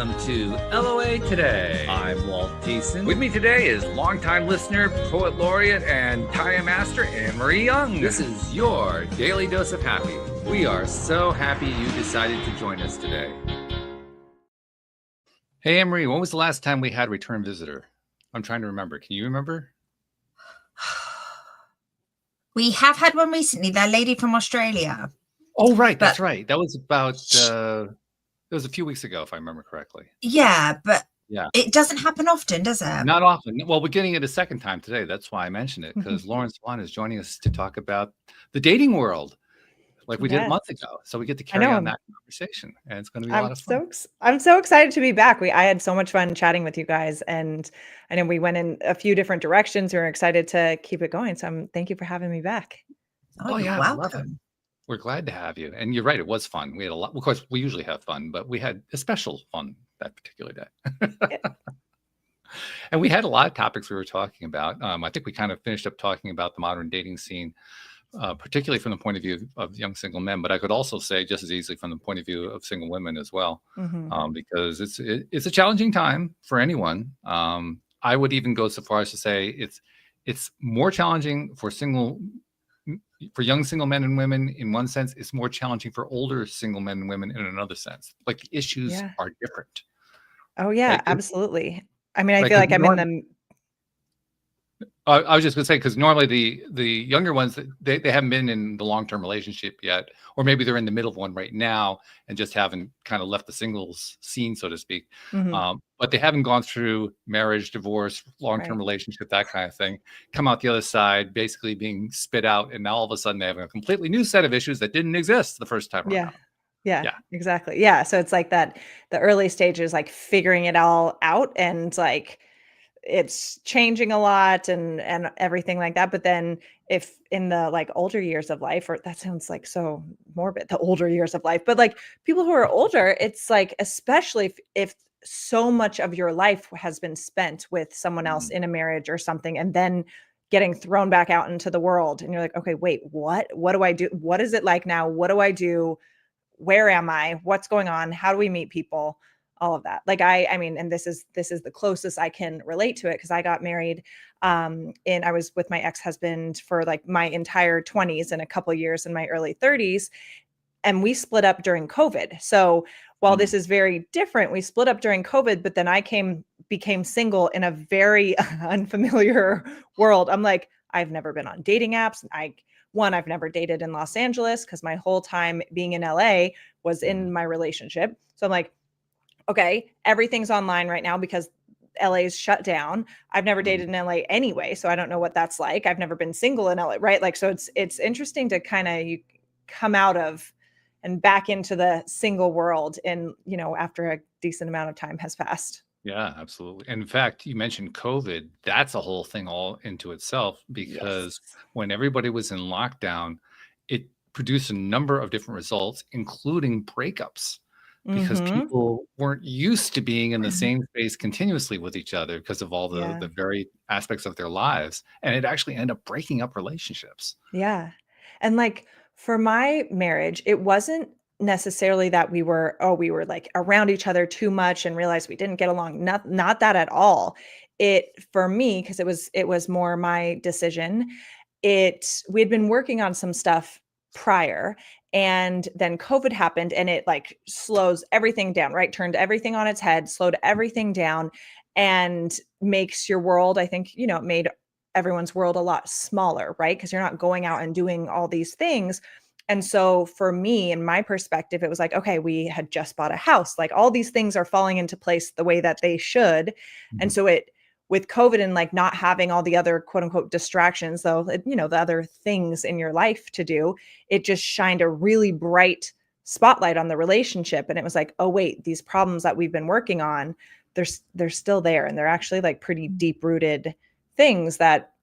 welcome to LOA Today. I'm Walt Thiessen. With me today is longtime listener, poet laureate, and Taya Master, Anne-Marie Young. This is your Daily Dose of Happy. We are so happy you decided to join us today. Hey, Anne-Marie, when was the last time we had a return visitor? I'm trying to remember. Can you remember? We have had one recently, that lady from Australia. Oh, right. That's right. That was about... it was a few weeks ago, if I remember correctly. Yeah, but yeah, it doesn't happen often, does it? Not often. Well, we're getting it a second time today. That's why I mentioned it, because Lauren Swan is joining us to talk about the dating world, like we did a month ago. So we get to carry on that conversation, and it's going to be a lot of fun. I'm so excited to be back. I had so much fun chatting with you guys, and I know we went in a few different directions. We were excited to keep it going. So thank you for having me back. Oh, yeah, welcome. We're glad to have you. And you're right, it was fun. We had a lot. Of course, we usually have fun, but we had a special fun that particular day. And we had a lot of topics we were talking about. I think we kind of finished up talking about the modern dating scene, particularly from the point of view of young single men, but I could also say just as easily from the point of view of single women as well, because it's a challenging time for anyone. I would even go so far as to say it's more challenging for young single men and women in one sense. It's more challenging for older single men and women in another sense. Like the issues are different. Oh yeah, absolutely. I mean, I feel like I'm in them. I was just going to say, because normally the younger ones, they haven't been in the long-term relationship yet, or maybe they're in the middle of one right now and just haven't kind of left the singles scene, so to speak. But they haven't gone through marriage, divorce, long-term relationship, that kind of thing, come out the other side, basically being spit out. And now all of a sudden they have a completely new set of issues that didn't exist the first time around. Yeah, exactly. Yeah. So it's like that, the early stages, like figuring it all out, and like, it's changing a lot and everything like that. But then if in the like older years of life, or that sounds like so morbid, the older years of life, but like people who are older, it's like, especially if so much of your life has been spent with someone else in a marriage or something, and then getting thrown back out into the world, and you're like, okay, wait, what do I do? What is it like now? What do I do? Where am I? What's going on? How do we meet people? All of that. Like, I mean, and this is the closest I can relate to it, because I got married and I was with my ex-husband for like my entire 20s and a couple of years in my early 30s. And we split up during COVID. So while this is very different, we split up during COVID, but then I became single in a very unfamiliar world. I'm like, I've never been on dating apps. I've never dated in Los Angeles, because my whole time being in LA was in my relationship. So I'm like, okay, everything's online right now because LA's shut down. I've never dated in LA anyway, so I don't know what that's like. I've never been single in LA, right? Like, so it's interesting to kind of you come out of and back into the single world, and after a decent amount of time has passed. Yeah, absolutely. And in fact, you mentioned COVID. That's a whole thing all into itself, because when everybody was in lockdown, it produced a number of different results, including breakups, because people weren't used to being in the same space continuously with each other because of all the very aspects of their lives. And it actually ended up breaking up relationships. Yeah. And like for my marriage, it wasn't necessarily that we were like around each other too much and realized we didn't get along. Not that at all. For me, because it was more my decision. We had been working on some stuff prior, and then COVID happened, and it like slows everything down, right? Turned everything on its head, slowed everything down, and makes your world, I think, it made everyone's world a lot smaller, right? Because you're not going out and doing all these things. And so for me, in my perspective, it was like, okay, we had just bought a house, like all these things are falling into place the way that they should. And so with COVID and like not having all the other quote unquote distractions, though, the other things in your life to do, it just shined a really bright spotlight on the relationship. And it was like, oh wait, these problems that we've been working on, they're still there. And they're actually like pretty deep rooted things that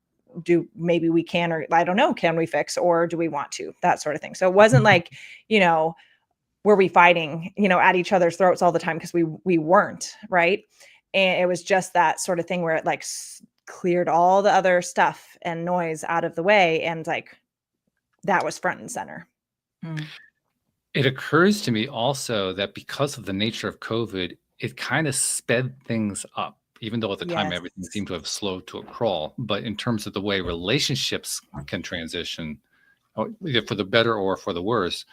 maybe we can, or I don't know, can we fix, or do we want to, that sort of thing. So it wasn't like, were we fighting, at each other's throats all the time? Because we weren't, right? And it was just that sort of thing where it like cleared all the other stuff and noise out of the way. And like, that was front and center. It occurs to me also that because of the nature of COVID, it kind of sped things up, even though at the time everything Yes. seemed to have slowed to a crawl. But in terms of the way relationships can transition, either for the better or for the worse,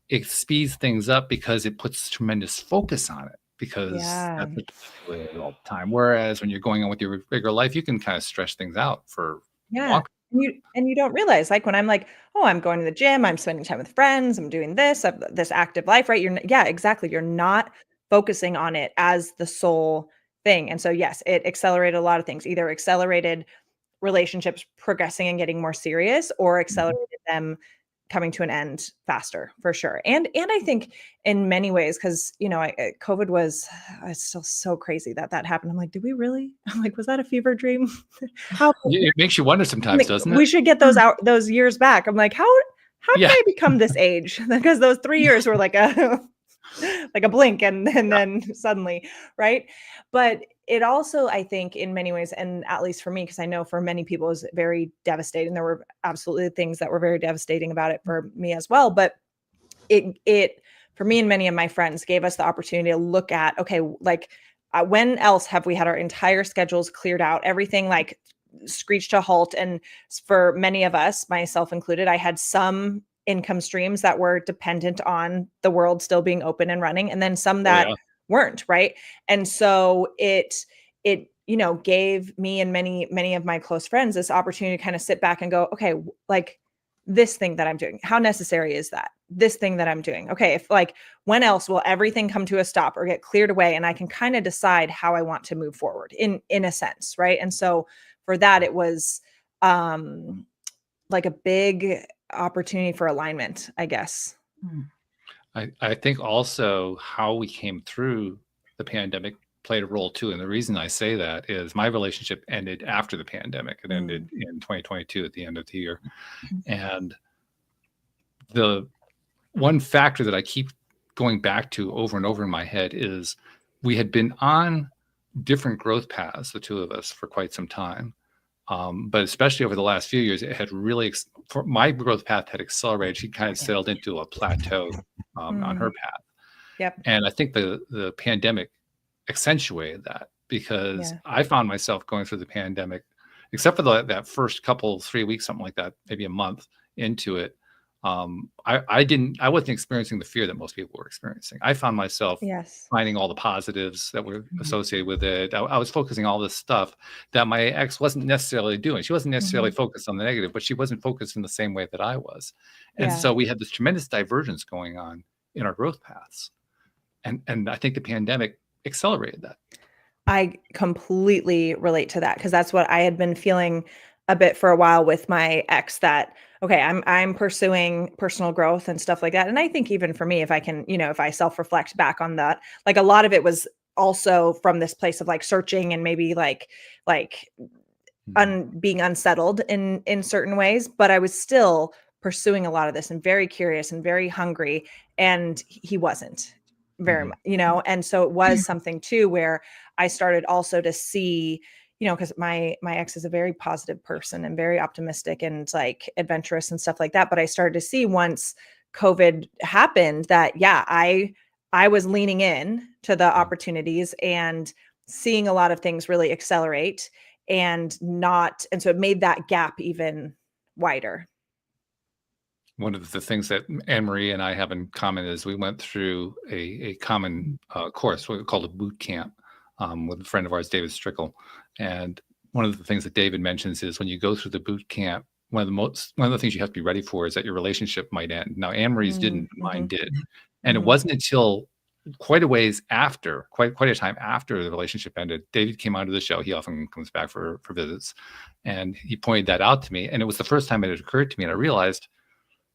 it speeds things up because it puts tremendous focus on it, because Yeah. that's what you're doing all the time. Whereas when you're going on with your regular life, you can kind of stretch things out for Yeah. longer. And you don't realize, like, when I'm like, "Oh, I'm going to the gym, I'm spending time with friends, I'm doing this, I've this active life," right? Yeah, exactly. You're not focusing on it as the sole thing. And so, yes, it accelerated a lot of things. Either accelerated relationships progressing and getting more serious, or Mhm. accelerated them coming to an end faster, for sure. And I think in many ways, because COVID was it's still so crazy that that happened. I'm like, did we really? I'm like, was that a fever dream? How It makes you wonder I'm sometimes, like, doesn't it? we should get those years back. I'm like, how did Yeah. I become this age? Because those 3 years were like a like a blink, and then suddenly, right? But it also, I think, in many ways, and at least for me, because I know for many people, is very devastating. There were absolutely things that were very devastating about it for me as well. But it for me and many of my friends gave us the opportunity to look at, okay, like, when else have we had our entire schedules cleared out, everything like screeched to a halt? And for many of us, myself included, I had some income streams that were dependent on the world still being open and running, and then some Oh that yeah. weren't, right? And so it gave me and many of my close friends this opportunity to kind of sit back and go, okay, like, this thing that I'm doing, how necessary is that? This thing that I'm doing, okay, if, like, when else will everything come to a stop or get cleared away, and I can kind of decide how I want to move forward, in a sense, right? And so for that, it was um like a big opportunity for alignment, I guess. I think also how we came through the pandemic played a role too. And the reason I say that is my relationship ended after the pandemic. It ended Mm. in 2022 at the end of the year. And the one factor that I keep going back to over and over in my head is we had been on different growth paths, the two of us, for quite some time. But especially over the last few years, it had really, for my growth path had accelerated. She kind of settled into a plateau on her Mm. path. Yep. And I think the pandemic accentuated that, because Yeah. I found myself going through the pandemic, except for that first couple, 3 weeks, something like that, maybe a month into it. I wasn't experiencing the fear that most people were experiencing. I found myself Yes. finding all the positives that were Mhm. associated with it. I was focusing all this stuff that my ex wasn't necessarily doing. She wasn't necessarily Mhm. focused on the negative, but she wasn't focused in the same way that I was. And Yeah. so we had this tremendous divergence going on in our growth paths. And I think the pandemic accelerated that. I completely relate to that, because that's what I had been feeling a bit for a while with my ex, that okay, I'm pursuing personal growth and stuff like that. And I think even for me, if I can, if I self-reflect back on that, like, a lot of it was also from this place of like searching, and maybe like Mhm. being unsettled in certain ways, but I was still pursuing a lot of this and very curious and very hungry, and he wasn't very Mhm. much, and so it was something too where I started also to see, because my ex is a very positive person and very optimistic and like adventurous and stuff like that, but I started to see once COVID happened that, yeah, I was leaning in to the Mhm. opportunities and seeing a lot of things really accelerate, and so it made that gap even wider. One of the things that Anne Marie and I have in common is we went through a common course, what we called a boot camp, with a friend of ours, David Strickle. And one of the things that David mentions is when you go through the boot camp, one of the things you have to be ready for is that your relationship might end. Now, Anne Marie's Mm, didn't, mine mhm, did. And it mhm. wasn't until quite a ways after, quite a time after the relationship ended, David came onto the show. He often comes back for visits, and he pointed that out to me. And it was the first time it had occurred to me, and I realized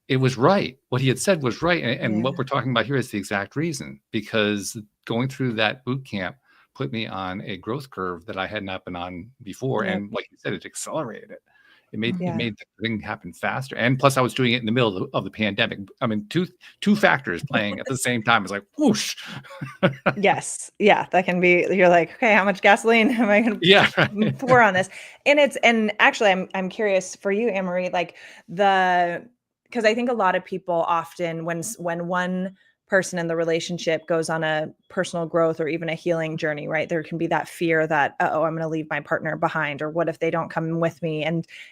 it was right. What he had said was right. And what Yeah, we're talking about here is the exact reason, because going through that boot camp put me on a growth curve that I had not been on before. yep, And like you said, it accelerated it. It made it yeah. made the thing happen faster. And plus I was doing it in the middle of the pandemic. I mean, two factors playing at the same time. It's like whoosh. Yes, yeah, that can be, you're like, "Okay, how much gasoline am I gonna Yeah. Right. pour on this?" And actually, I'm curious for you, Anne-Marie, like, the because I think a lot of people often, when one person in the relationship goes on a personal growth or even a healing journey, right? There can be that fear that, oh, I'm going to leave my partner behind, or what if they don't come with me?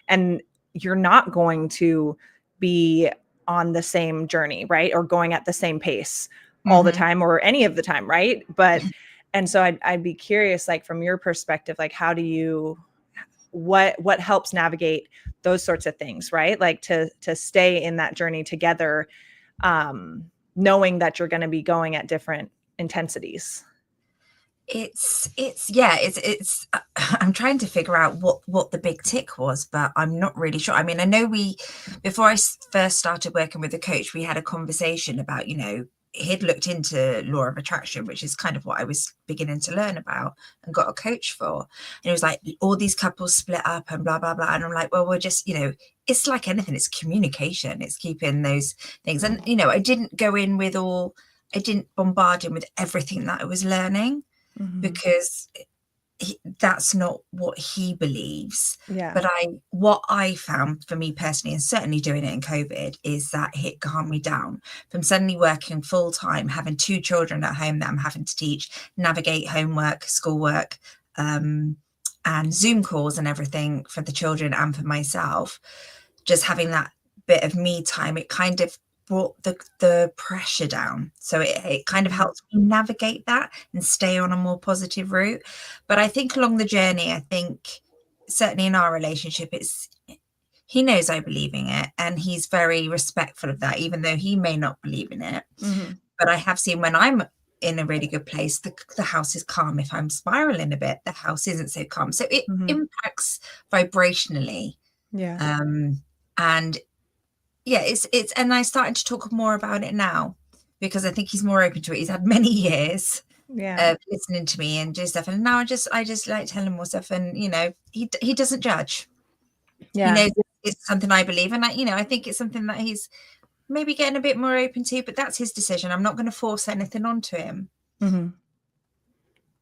And you're not going to be on the same journey, right? Or going at the same pace all the time or any of the time, right? But and so I'd be curious, like from your perspective, like how do you what helps navigate those sorts of things, right? Like to stay in that journey together, knowing that you're going to be going at different intensities. It's I'm trying to figure out what the big tick was, but I'm not really sure. I mean, I know before I first started working with the coach, we had a conversation about, he'd looked into law of attraction, which is kind of what I was beginning to learn about and got a coach for. And it was like, all these couples split up and blah, blah, blah. And I'm like, well, we're just, it's like anything, it's communication, it's keeping those things. And, I didn't bombard him with everything that I was learning, because that's not what he believes. Yeah. But what I found for me personally, and certainly doing it in COVID, is that it calmed me down from suddenly working full time, having 2 children at home that I'm having to teach, navigate homework, schoolwork, and Zoom calls and everything for the children and for myself. Just having that bit of me time, it kind of brought the pressure down. So it kind of helps me navigate that and stay on a more positive route. But I think along the journey, I think certainly in our relationship, he knows I believe in it, and he's very respectful of that, even though he may not believe in it. But I have seen when I'm in a really good place, the house is calm. If I'm spiraling a bit, the house isn't so calm. So it impacts vibrationally. Yeah. And yeah, it's and I started to talk more about it now, because I think he's more open to it. He's had many years of listening to me and do stuff, and now I just like telling him more stuff, and he doesn't judge. Yeah. He knows it's something I believe, and I think it's something that he's maybe getting a bit more open to, but that's his decision. I'm not going to force anything onto him.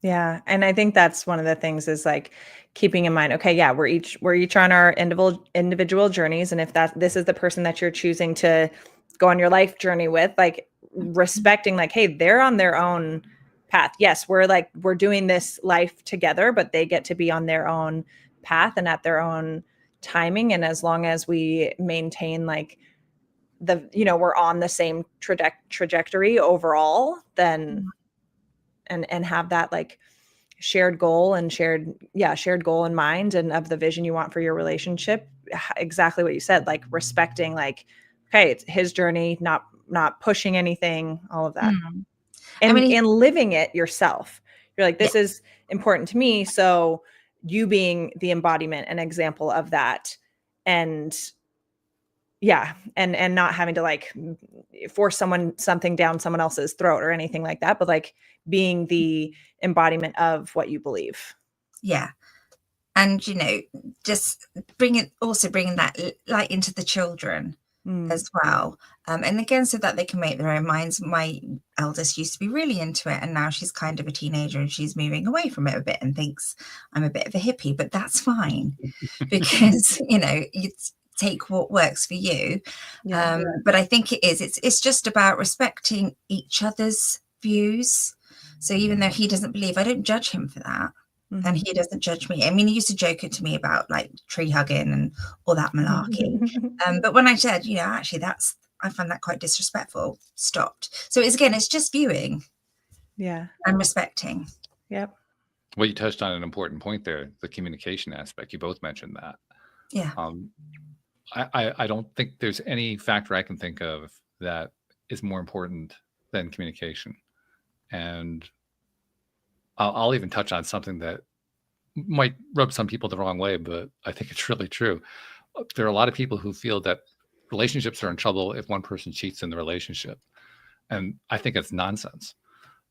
Yeah. And I think that's one of the things is like keeping in mind, okay, yeah, we're each on our individual journeys. And if this is the person that you're choosing to go on your life journey with, like respecting, like, hey, they're on their own path. Yes, we're doing this life together, but they get to be on their own path and at their own timing. And as long as we maintain like we're on the same trajectory overall, then and have that like shared goal and shared goal in mind, and of the vision you want for your relationship. Exactly what you said, like respecting, like, okay, it's his journey, not pushing anything, all of that. And living it yourself. You're like, this is important to me. So you being the embodiment and example of that, and and not having to like force something down someone else's throat or anything like that, but like being the embodiment of what you believe. Yeah. And, just bringing that light into the children as well. And again, so that they can make their own minds. My eldest used to be really into it, and now she's kind of a teenager and she's moving away from it a bit and thinks I'm a bit of a hippie, but that's fine because, you take what works for you. But I think it's just about respecting each other's views. So even though he doesn't believe, I don't judge him for that. And he doesn't judge me. I mean, he used to joke it to me about like tree hugging and all that malarkey. But when I said, actually I find that quite disrespectful, stopped. So it's just viewing. Yeah. And respecting. Yep. Well, you touched on an important point there, the communication aspect. You both mentioned that. Yeah. I don't think there's any factor I can think of that is more important than communication. And I'll even touch on something that might rub some people the wrong way, but I think it's really true. There are a lot of people who feel that relationships are in trouble if one person cheats in the relationship. And I think it's nonsense.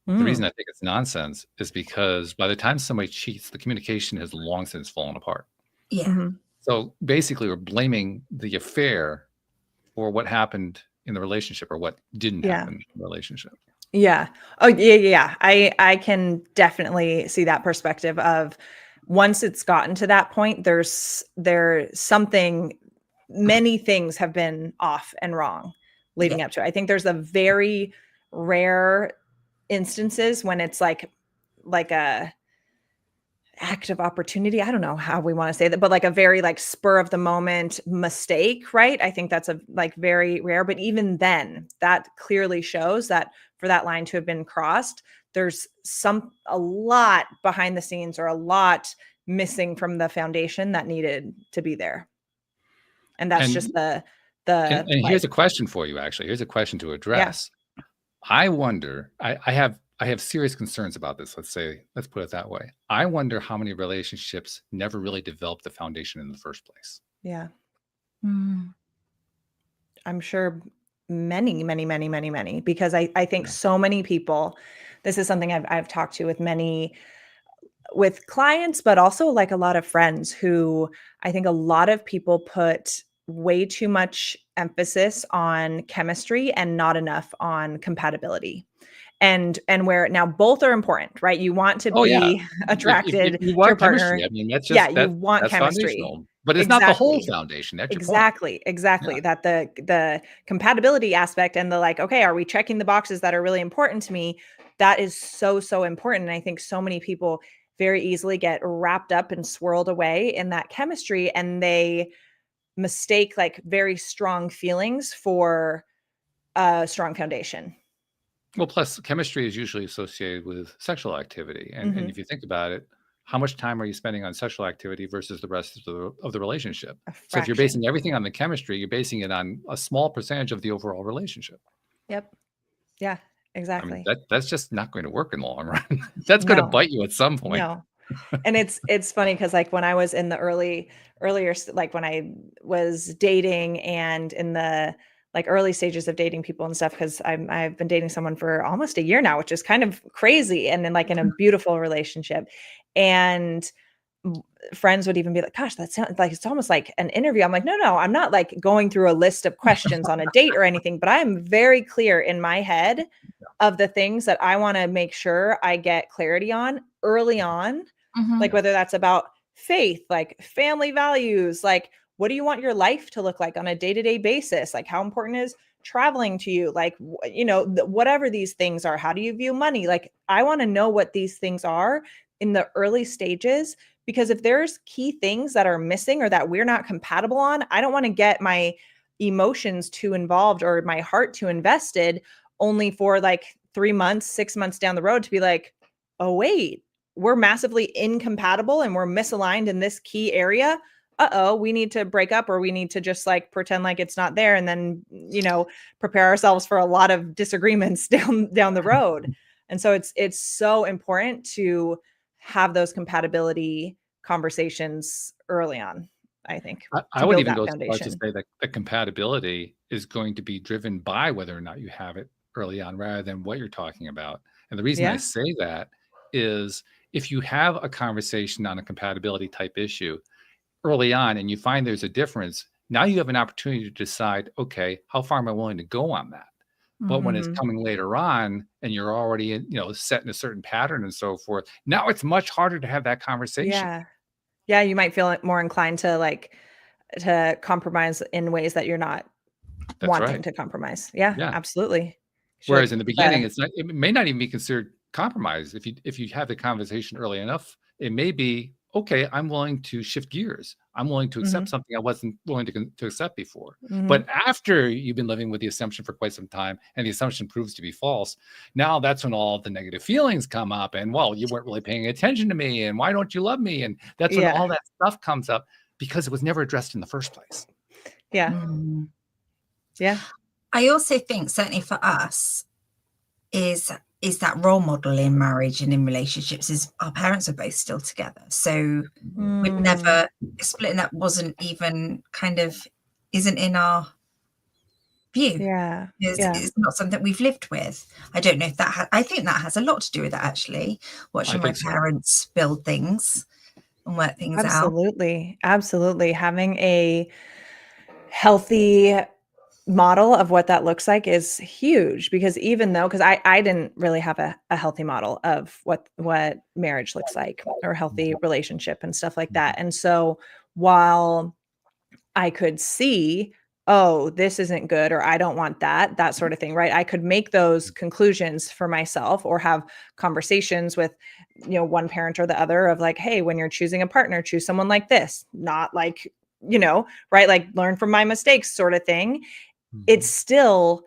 The reason I think it's nonsense is because by the time somebody cheats, the communication has long since fallen apart. Yeah. So basically, we're blaming the affair for what happened in the relationship or what didn't happen in the relationship. Yeah. Oh, yeah. I can definitely see that perspective of once it's gotten to that point, there's something, many things have been off and wrong leading up to it. I think there's a very rare instances when it's like a act of opportunity. I don't know how we want to say that, but like a very like spur of the moment mistake, right? I think that's a like very rare, but even then that clearly shows that for that line to have been crossed, there's a lot behind the scenes or a lot missing from the foundation that needed to be there. And that's And just the and like, here's a question for you, actually. Here's a question to yeah, address. I wonder, I have serious concerns about this. Let's put it that way. I wonder how many relationships never really developed the foundation in the first place. yeah. Mm. I'm sure many, because I think Yeah. so many people, this is something I've talked to with clients, but also like a lot of friends who I think a lot of people put way too much emphasis on chemistry and not enough on compatibility. And where now both are important, right? You want to Oh yeah. be If attracted you to your want chemistry, partner. I mean, Yeah, you want that's chemistry. foundational, but it's not the whole Exactly. foundation. That's your point. Exactly. Yeah. That the compatibility aspect and the like, okay, are we checking the boxes that are really important to me? That is so important. And I think so many people very easily get wrapped up and swirled away in that chemistry, and they mistake like very strong feelings for a strong foundation. Well, plus chemistry is usually associated with sexual activity. And Hmm. if you think about it, how much time are you spending on sexual activity versus the rest of the relationship? A So if you're fraction. basing everything on the chemistry, you're basing it on a small percentage of the overall relationship. Yep. Yeah, I mean, exactly. that's just not going to work in the long run. That's going to No, bite you at some point. no. And it's funny because like when I was in the like when I was dating and in the like early stages of dating people and stuff, because I've been dating someone for almost a year now, which is kind of crazy, and then like in a beautiful relationship. And friends would even be like, gosh, that sounds like it's almost like an interview. I'm like, no, I'm not like going through a list of questions on a date or anything, but I'm very clear in my head of the things that I want to make sure I get clarity on early on, Mhm. like Yeah. whether that's about faith, like family values, like what do you want your life to look like on a day-to-day basis? Like how important is traveling to you? Like, whatever these things are, how do you view money? Like I want to know what these things are in the early stages, because if there's key things that are missing or that we're not compatible on, I don't want to get my emotions too involved or my heart too invested only for like 3 months, 6 months down the road to be like, oh, wait, we're massively incompatible and we're misaligned in this key area. Uh-oh, we need to break up, or we need to just like pretend like it's not there and then, prepare ourselves for a lot of disagreements down the road. And so it's so important to have those compatibility conversations early on, I think, I to would build even that go so far as to foundation. say that the compatibility is going to be driven by whether or not you have it early on rather than what you're talking about. And the reason I Yeah. say that is if you have a conversation on a compatibility type issue early on and you find there's a difference, now you have an opportunity to decide, okay, how far am I willing to go on that? But when it's Hmm. coming later on and you're already set in a certain pattern and so forth, now it's much harder to have that conversation. Yeah. Yeah. You might feel more inclined to compromise in ways that you're not That's wanting right. to compromise. Yeah, Yeah. absolutely. You're Whereas like in the beginning, it may not even be considered compromise. If you have the conversation early enough, it may be, okay, I'm willing to shift gears. I'm willing to accept Mhm, something I wasn't willing to accept before. mhm. But after you've been living with the assumption for quite some time and the assumption proves to be false, now that's when all the negative feelings come up and, well, you weren't really paying attention to me and why don't you love me? And that's when Yeah, all that stuff comes up because it was never addressed in the first place. yeah, Mm. yeah, I also think certainly for us is that role model in marriage and in relationships is our parents are both still together. So we'd mm, never splitting up wasn't even kind of isn't in our view. yeah, It's not something we've lived with. I don't know if I think that has a lot to do with that actually, I watching my think so. parents build things and work things out. absolutely. Having a healthy model of what that looks like is huge, because even though, because I didn't really have a healthy model of what marriage looks like or healthy relationship and stuff like that. And so while I could see oh, this isn't good, or I don't want that, that sort of thing, right? I could make those conclusions for myself or have conversations with, one parent or the other of like, hey, when you're choosing a partner, choose someone like this, not like, right? Like learn from my mistakes sort of thing. It's still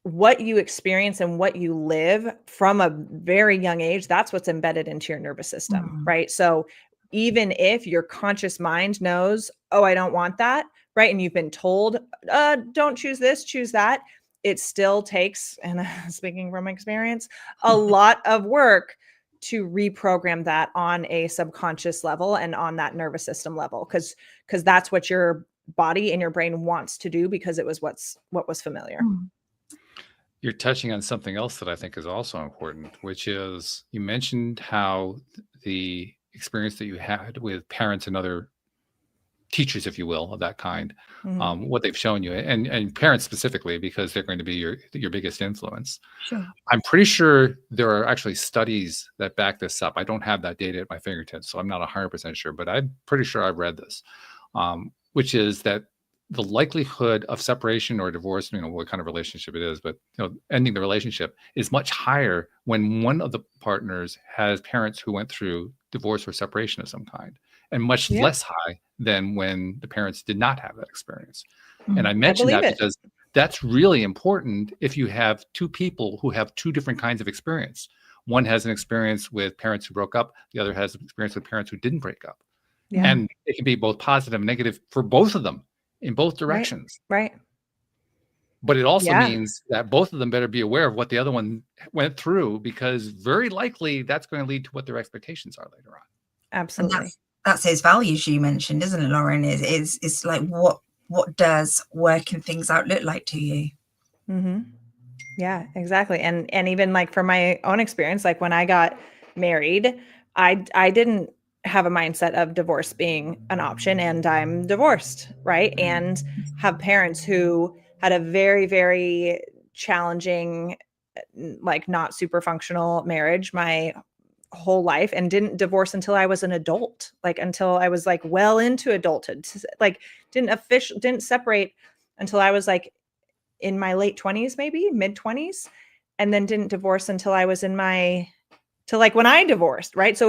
what you experience and what you live from a very young age. That's what's embedded into your nervous system, right? So even if your conscious mind knows, oh, I don't want that, right? And you've been told, don't choose this, choose that. It still takes, and speaking from experience, a lot of work to reprogram that on a subconscious level and on that nervous system level, because that's what your body and your brain wants to do, because it was what was familiar. You're touching on something else that I think is also important, which is you mentioned how the experience that you had with parents and other teachers, if you will, of that kind, what they've shown you, and parents specifically, because they're going to be your biggest influence. Sure. I'm pretty sure there are actually studies that back this up. I don't have that data at my fingertips, so I'm not 100% sure, but I'm pretty sure I've read this, which is that the likelihood of separation or divorce, what kind of relationship it is, but ending the relationship is much higher when one of the partners has parents who went through divorce or separation of some kind, and much less high than when the parents did not have that experience. And I mention that because that's really important if you have two people who have two different kinds of experience. One has an experience with parents who broke up, the other has an experience with parents who didn't break up. Yeah. And it can be both positive and negative for both of them in both directions. Right. But it also means that both of them better be aware of what the other one went through, because very likely that's going to lead to what their expectations are later on. Absolutely. And that's those values you mentioned, isn't it, Lauren? Is like what does working things out look like to you? Yeah, exactly. And even like from my own experience, like when I got married, I didn't have a mindset of divorce being an option, and I'm divorced, right? And have parents who had a very, very challenging, like not super functional marriage my whole life, and didn't divorce until I was an adult, like until I was like well into adulthood, like didn't separate until I was like in my late 20s, maybe mid 20s, and then didn't divorce until I was when I divorced, right? So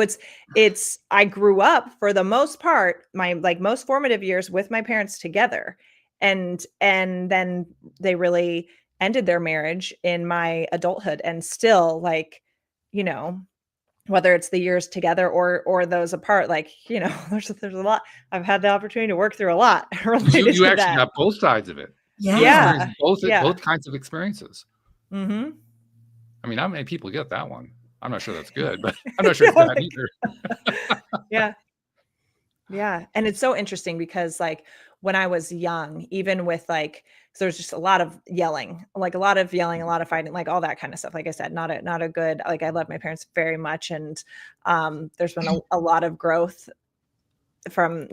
it's I grew up for the most part, my like most formative years with my parents together, and then they really ended their marriage in my adulthood, and still like, whether it's the years together or those apart, like, there's a lot. I've had the opportunity to work through a lot related You to actually that. got both sides of it. Yeah. Both kinds of experiences. Mm-hmm. I mean, not many people get that one. I'm not sure that's good, but I'm not sure it's bad either. Yeah. And it's so interesting because like when I was young, even with like, so there's just a lot of yelling, a lot of fighting, like all that kind of stuff. Like I said, not a good, like I love my parents very much. And there's been a lot of growth from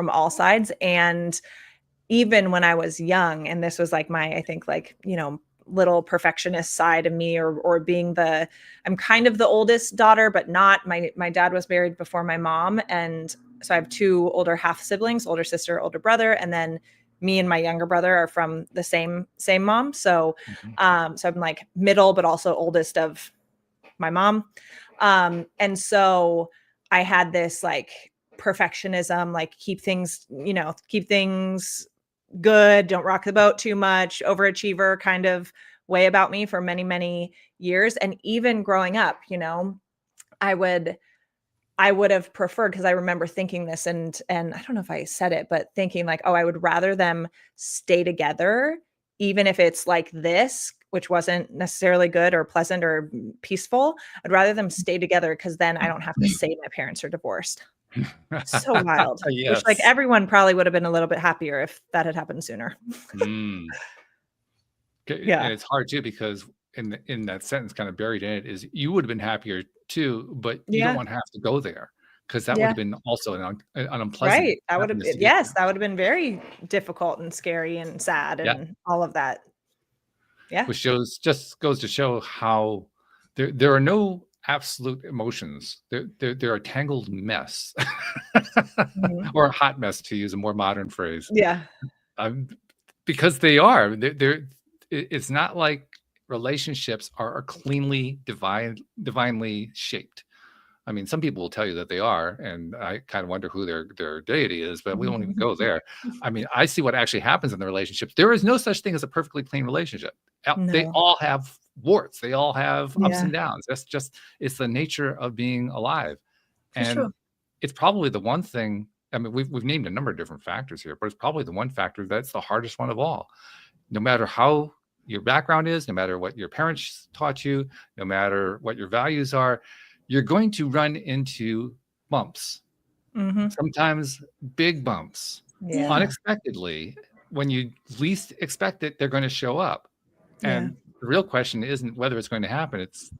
all sides. And even when I was young, and this was like I think like, little perfectionist side of me, or being I'm kind of the oldest daughter, but not. My dad was married before my mom, and so I have two older half siblings, older sister, older brother, and then me and my younger brother are from the same mom. So so I'm like middle, but also oldest of my mom. And so I had this like perfectionism, like keep things good, don't rock the boat too much, overachiever kind of way about me for many, many years. And even growing up, I would have preferred, because I remember thinking this, and I don't know if I said it, but thinking like, oh, I would rather them stay together, even if it's like this, which wasn't necessarily good or pleasant or peaceful. I'd rather them stay together, because then I don't have to say my parents are divorced. So wild. Yes. Which like everyone probably would have been a little bit happier if that had happened sooner. Yeah. And it's hard too, because in that sentence kind of buried in it is you would have been happier too, but you don't want to have to go there, because that would have been also an unpleasant. Right. That would have that would have been very difficult and scary and sad and all of that. Yeah. Which just goes to show how there are no absolute emotions. They're a tangled mess, or a hot mess, to use a more modern phrase. Yeah. because they are. It's not like relationships are cleanly divinely shaped. I mean, some people will tell you that they are, and I kind of wonder who their deity is, but we won't even go there. I mean, I see what actually happens in the relationships. There is no such thing as a perfectly clean relationship. They No. all have warts. They all have ups Yeah. and downs. It's the nature of being alive. For And sure. it's probably the one thing. I mean, we've named a number of different factors here, but it's probably the one factor that's the hardest one of all. No matter how your background is, no matter what your parents taught you, no matter what your values are, you're going to run into bumps, Mm-hmm. sometimes big bumps, Yeah. unexpectedly. When you least expect it, they're going to show up. Yeah. And the real question isn't whether it's going to happen. It's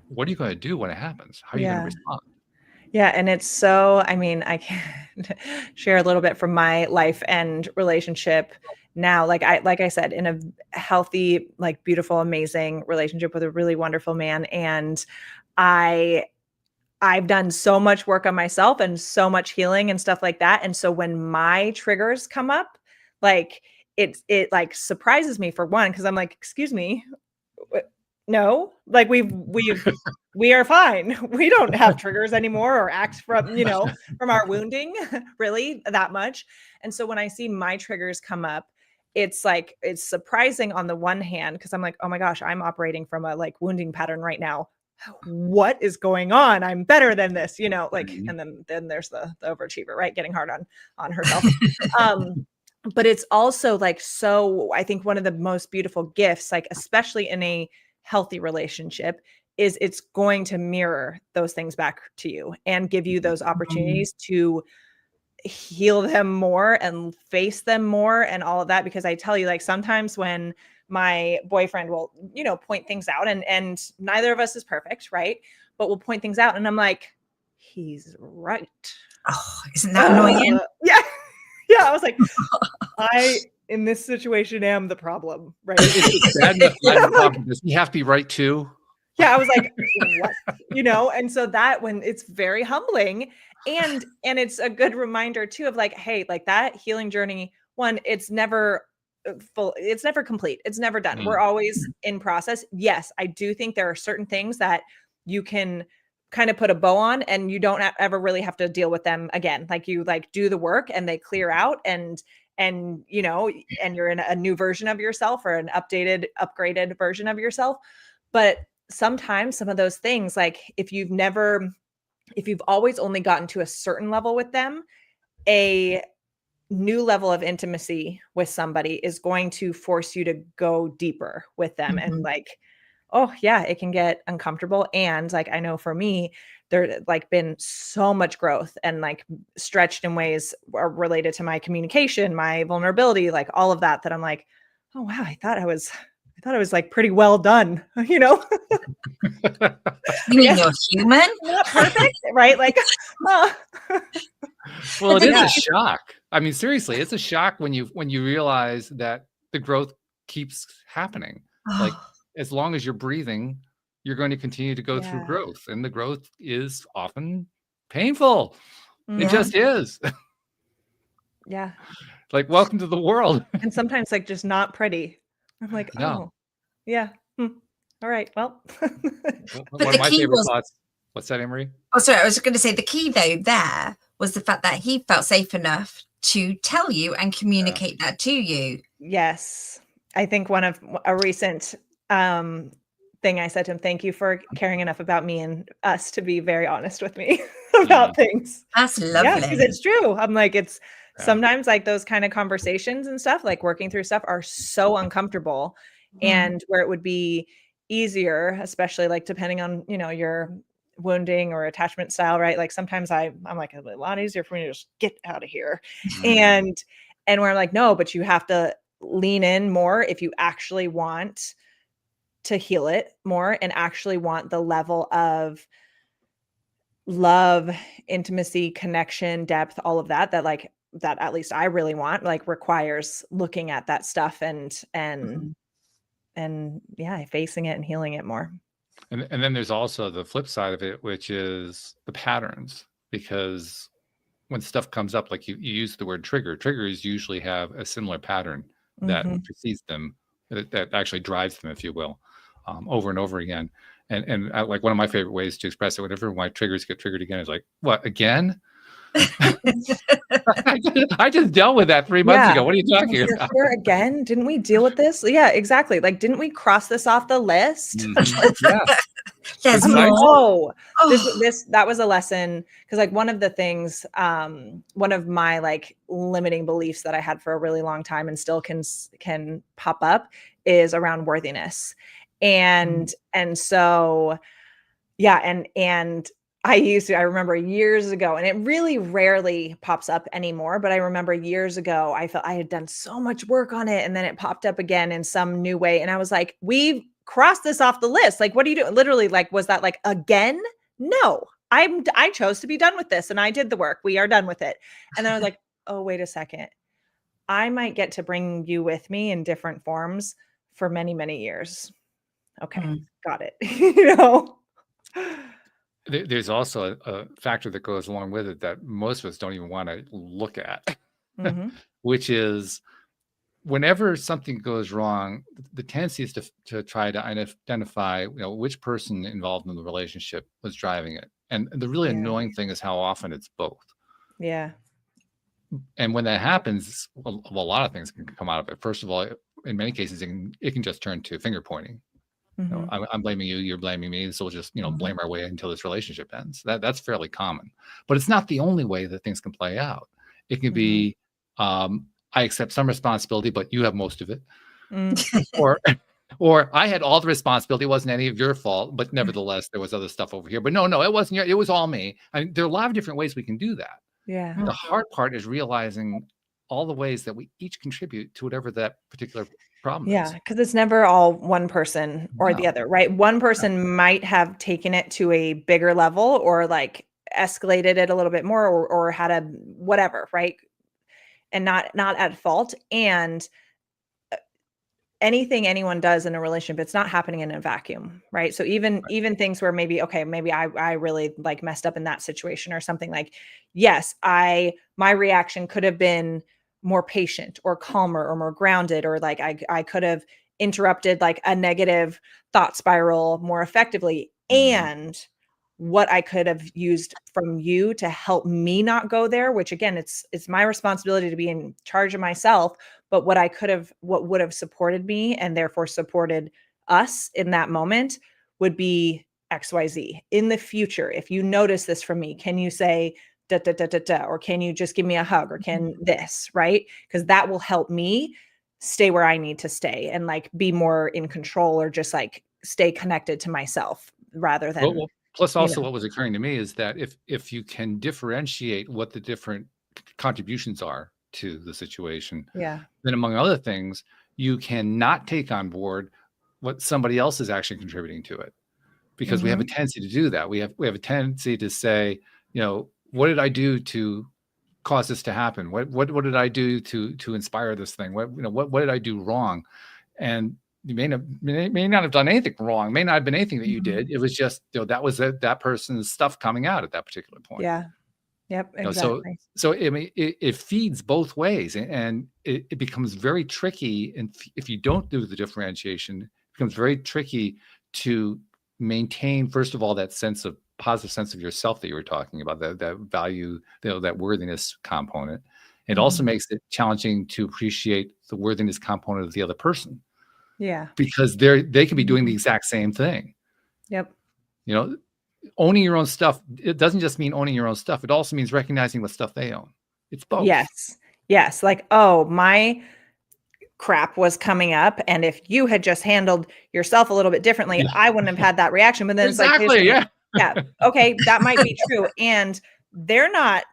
what are you going to do when it happens? How are you going to Yeah. respond? Yeah. And it's so, I mean, I can share a little bit from my life and relationship now. Like I said, in a healthy, like beautiful, amazing relationship with a really wonderful man. And I've done so much work on myself and so much healing and stuff like that. And so when my triggers come up, like it like surprises me, for one, because I'm like, excuse me, no, like we are fine. We don't have triggers anymore or act from, from our wounding really that much. And so when I see my triggers come up, it's like, it's surprising on the one hand, because I'm like, oh my gosh, I'm operating from a like wounding pattern right now. What is going on? I'm better than this, like, Mhm. and then there's the overachiever, right? Getting hard on herself. But it's also like, so I think one of the most beautiful gifts, like especially in a healthy relationship, is it's going to mirror those things back to you and give you those opportunities to heal them more and face them more and all of that. Because I tell you, like, sometimes when my boyfriend will, point things out, and neither of us is perfect, right? But we'll point things out and I'm like, he's right. Oh, isn't that annoying? Yeah. Yeah. I was like, I, in this situation, am the problem, right? It's bad enough to have a problem. Does he have to be right too? Yeah, I was like, what? And so that, when it's very humbling, and it's a good reminder too of like, hey, like that healing journey, one, it's never full, it's never complete, it's never done. We're always in process. Yes, I do think there are certain things that you can kind of put a bow on and you don't ever really have to deal with them again. Like you like do the work and they clear out, and and you're in a new version of yourself, or an upgraded version of yourself. But sometimes some of those things, like if you've always only gotten to a certain level with them, a new level of intimacy with somebody is going to force you to go deeper with them. And like, oh yeah, it can get uncomfortable. And like, I know for me, there like been so much growth and like stretched in ways related to my communication, my vulnerability, like all of that, that I'm like, oh wow, I thought I was like pretty well done, You mean you're human? not perfect, right? Like, well, it But is yeah. a shock. I mean, seriously, it's a shock when you realize that the growth keeps happening. Like, as long as you're breathing, you're going to continue to go through Yeah. growth, and the growth is often painful. It Yeah. just is. Yeah. Like, welcome to the world. And sometimes like just not pretty. I'm like, No. oh, yeah. All right. Well, One of my favorite thoughts. What's that, Emery? Oh, sorry. I was going to say the key though there was the fact that he felt safe enough to tell you and communicate that to you. yes. I think one of a recent thing I said to him, thank you for caring enough about me and us to be very honest with me about things. That's Yeah, because lovely. it's true. I'm like, it's sometimes like those kind of conversations and stuff, like working through stuff, are so uncomfortable. And where it would be easier, especially like depending on, your wounding or attachment style, right? Like sometimes I'm like, a lot easier for me to just get out of here. And where I'm like, no, but you have to lean in more if you actually want to heal it more and actually want the level of love, intimacy, connection, depth, all of that like that at least I really want, like requires looking at that stuff and yeah, facing it and healing it more. And then there's also the flip side of it, which is the patterns. Because when stuff comes up, like you use the word trigger, triggers usually have a similar pattern that Mm-hmm. precedes them, that actually drives them, if you will, over and over again. And like one of my favorite ways to express it, whenever my triggers get triggered again, is like, what, again? I just dealt with that 3 months Yeah. ago. What are you talking You're about? here again. Didn't we deal with this? Yeah, exactly. Like, didn't we cross this off the list? Yeah, There's I'm like, precisely. more. oh, Oh, that was a lesson, because like one of the things, one of my like limiting beliefs that I had for a really long time and still can pop up is around worthiness. And so yeah, and I remember years ago, and it really rarely pops up anymore, but I remember years ago, I felt I had done so much work on it, and then it popped up again in some new way. And I was like, we've crossed this off the list. Like, what are you doing? Literally, like, was that like again? No, I chose to be done with this and I did the work. We are done with it. And then I was like, oh, wait a second. I might get to bring you with me in different forms for many, many years. Okay, got it. You know? There's also a factor that goes along with it that most of us don't even want to look at, Mm-hmm. which is whenever something goes wrong, the tendency is to try to identify, which person involved in the relationship was driving it. And the really Yeah. annoying thing is how often it's both. Yeah. And when that happens, a lot of things can come out of it. First of all, in many cases, it can just turn to finger pointing. Mm-hmm. I'm blaming you, you're blaming me, so we'll just blame our way until this relationship ends. That's fairly common, but it's not the only way that things can play out. It can be I accept some responsibility, but you have most of it, or I had all the responsibility, it wasn't any of your fault, but nevertheless there was other stuff over here. But no, it wasn't it was all me. I mean, there are a lot of different ways we can do that. Yeah. The hard part is realizing all the ways that we each contribute to whatever that particular problem Yeah, is. because it's never all one person or the No. other, right? One person might have taken it to a bigger level or like escalated it a little bit more or had a whatever, right? And not at fault. And anything anyone does in a relationship, it's not happening in a vacuum, right? So even things where maybe I really like messed up in that situation or something, like, yes, my reaction could have been more patient or calmer or more grounded, or like I could have interrupted like a negative thought spiral more effectively. And what I could have used from you to help me not go there, which again, it's my responsibility to be in charge of myself, but what would have supported me and therefore supported us in that moment would be XYZ. In the future, if you notice this from me, can you say da da da da da, or can you just give me a hug, or can this, right? Because that will help me stay where I need to stay and like be more in control, or just like stay connected to myself rather than Well, plus also what was occurring to me is that if you can differentiate what the different contributions are to the situation, yeah. then among other things, you cannot take on board what somebody else is actually contributing to it, because we have a tendency to do that. We have a tendency to say, what did I do to cause this to happen? What did I do to inspire this thing? What did I do wrong? And you may not have done anything wrong. May not have been anything that you did. It was just that was that person's stuff coming out at that particular point. Yeah. Yep. Exactly. So I mean, it feeds both ways, and it becomes very tricky. And if you don't do the differentiation, it becomes very tricky to maintain, first of all, that positive sense of yourself that you were talking about, that value, that worthiness component. It also makes it challenging to appreciate the worthiness component of the other person. Yeah. Because they can be doing the exact same thing. Yep. Owning your own stuff, it doesn't just mean owning your own stuff. It also means recognizing what stuff they own. It's both. Yes. Like, oh, my crap was coming up, and if you had just handled yourself a little bit differently, I wouldn't have had that reaction. But then exactly, it's like, yeah. Okay, that might be true. And they're not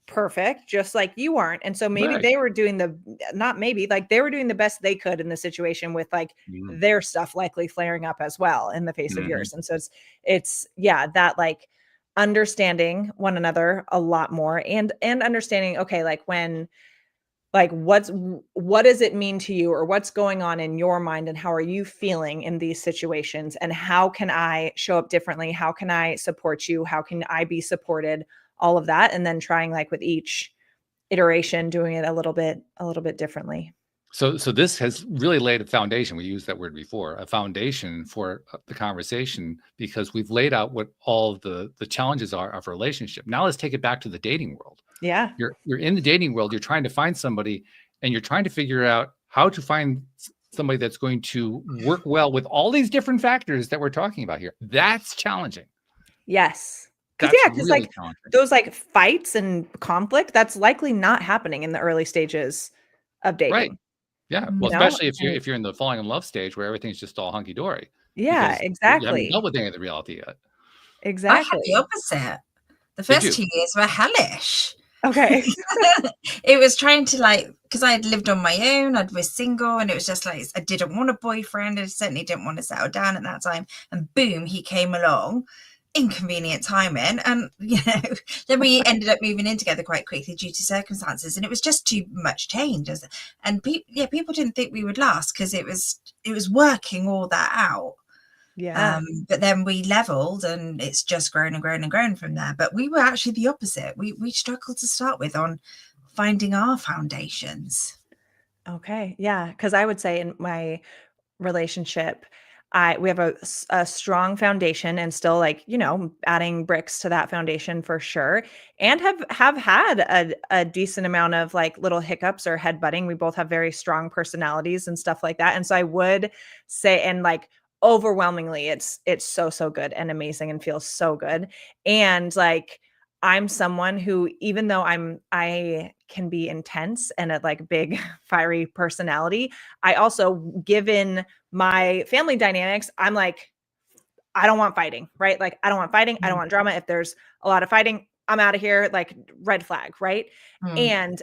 perfect, just like you aren't. And so maybe they were doing they were doing the best they could in the situation with like their stuff likely flaring up as well in the face of yours. And so it's that like understanding one another a lot more, and understanding, okay, like when, like what does it mean to you, or what's going on in your mind, and how are you feeling in these situations, and how can I show up differently? How can I support you? How can I be supported? All of that. And then trying, like with each iteration, doing it a little bit differently. So this has really laid a foundation. We used that word before, a foundation for the conversation, because we've laid out what all of the challenges are of a relationship. Now let's take it back to the dating world. Yeah. You're in the dating world. You're trying to find somebody, and you're trying to figure out how to find somebody that's going to work well with all these different factors that we're talking about here. That's challenging. Yes. Because That's yeah, because really like challenging. those like fights and conflict, that's likely not happening in the early stages of dating. Right. Yeah. Well, You know? especially And if you're in the falling in love stage where everything's just all hunky dory, yeah, because you haven't exactly. dealt with any of the reality yet. I had Exactly. the opposite. The Did first you? 2 years were hellish. Okay. It was trying to like, because I had lived on my own, I was single, and it was just like, I didn't want a boyfriend. I certainly didn't want to settle down at that time. And boom, he came along. Inconvenient timing, and then we ended up moving in together quite quickly due to circumstances, and it was just too much change. And people didn't think we would last because it was working all that out. Yeah. But then we leveled, and it's just grown and grown and grown from there. But we were actually the opposite. We struggled to start with on finding our foundations. Okay. Yeah. Because I would say in my relationship, we have a strong foundation, and still like, adding bricks to that foundation for sure, and have had a decent amount of like little hiccups or headbutting. We both have very strong personalities and stuff like that. And so I would say, and like overwhelmingly, it's so good and amazing and feels so good. And like I'm someone who, even though I can be intense and a like big fiery personality, I also, given my family dynamics, I'm like, I don't want fighting, right? Like, I don't want fighting. I don't want drama. If there's a lot of fighting, I'm out of here, like red flag, right? And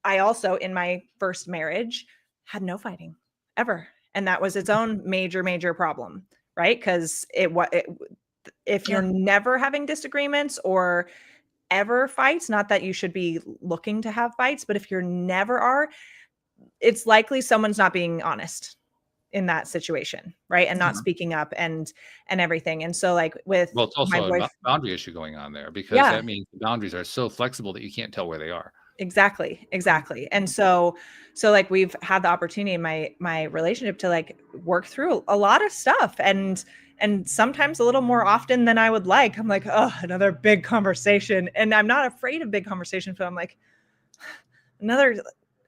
I also, in my first marriage, had no fighting ever. And that was its own major problem, right? Because if you're never having disagreements or ever fights, not that you should be looking to have fights, but if you're never are, it's likely someone's not being honest in that situation, right? And not speaking up and everything. And so like with Well, it's my also a boyfriend, boundary issue going on there, because yeah, that means the boundaries are so flexible that you can't tell where they are. exactly. And so like we've had the opportunity in my relationship to like work through a lot of stuff, and sometimes a little more often than I would like. I'm like, oh, another big conversation. And I'm not afraid of big conversations, but I'm like,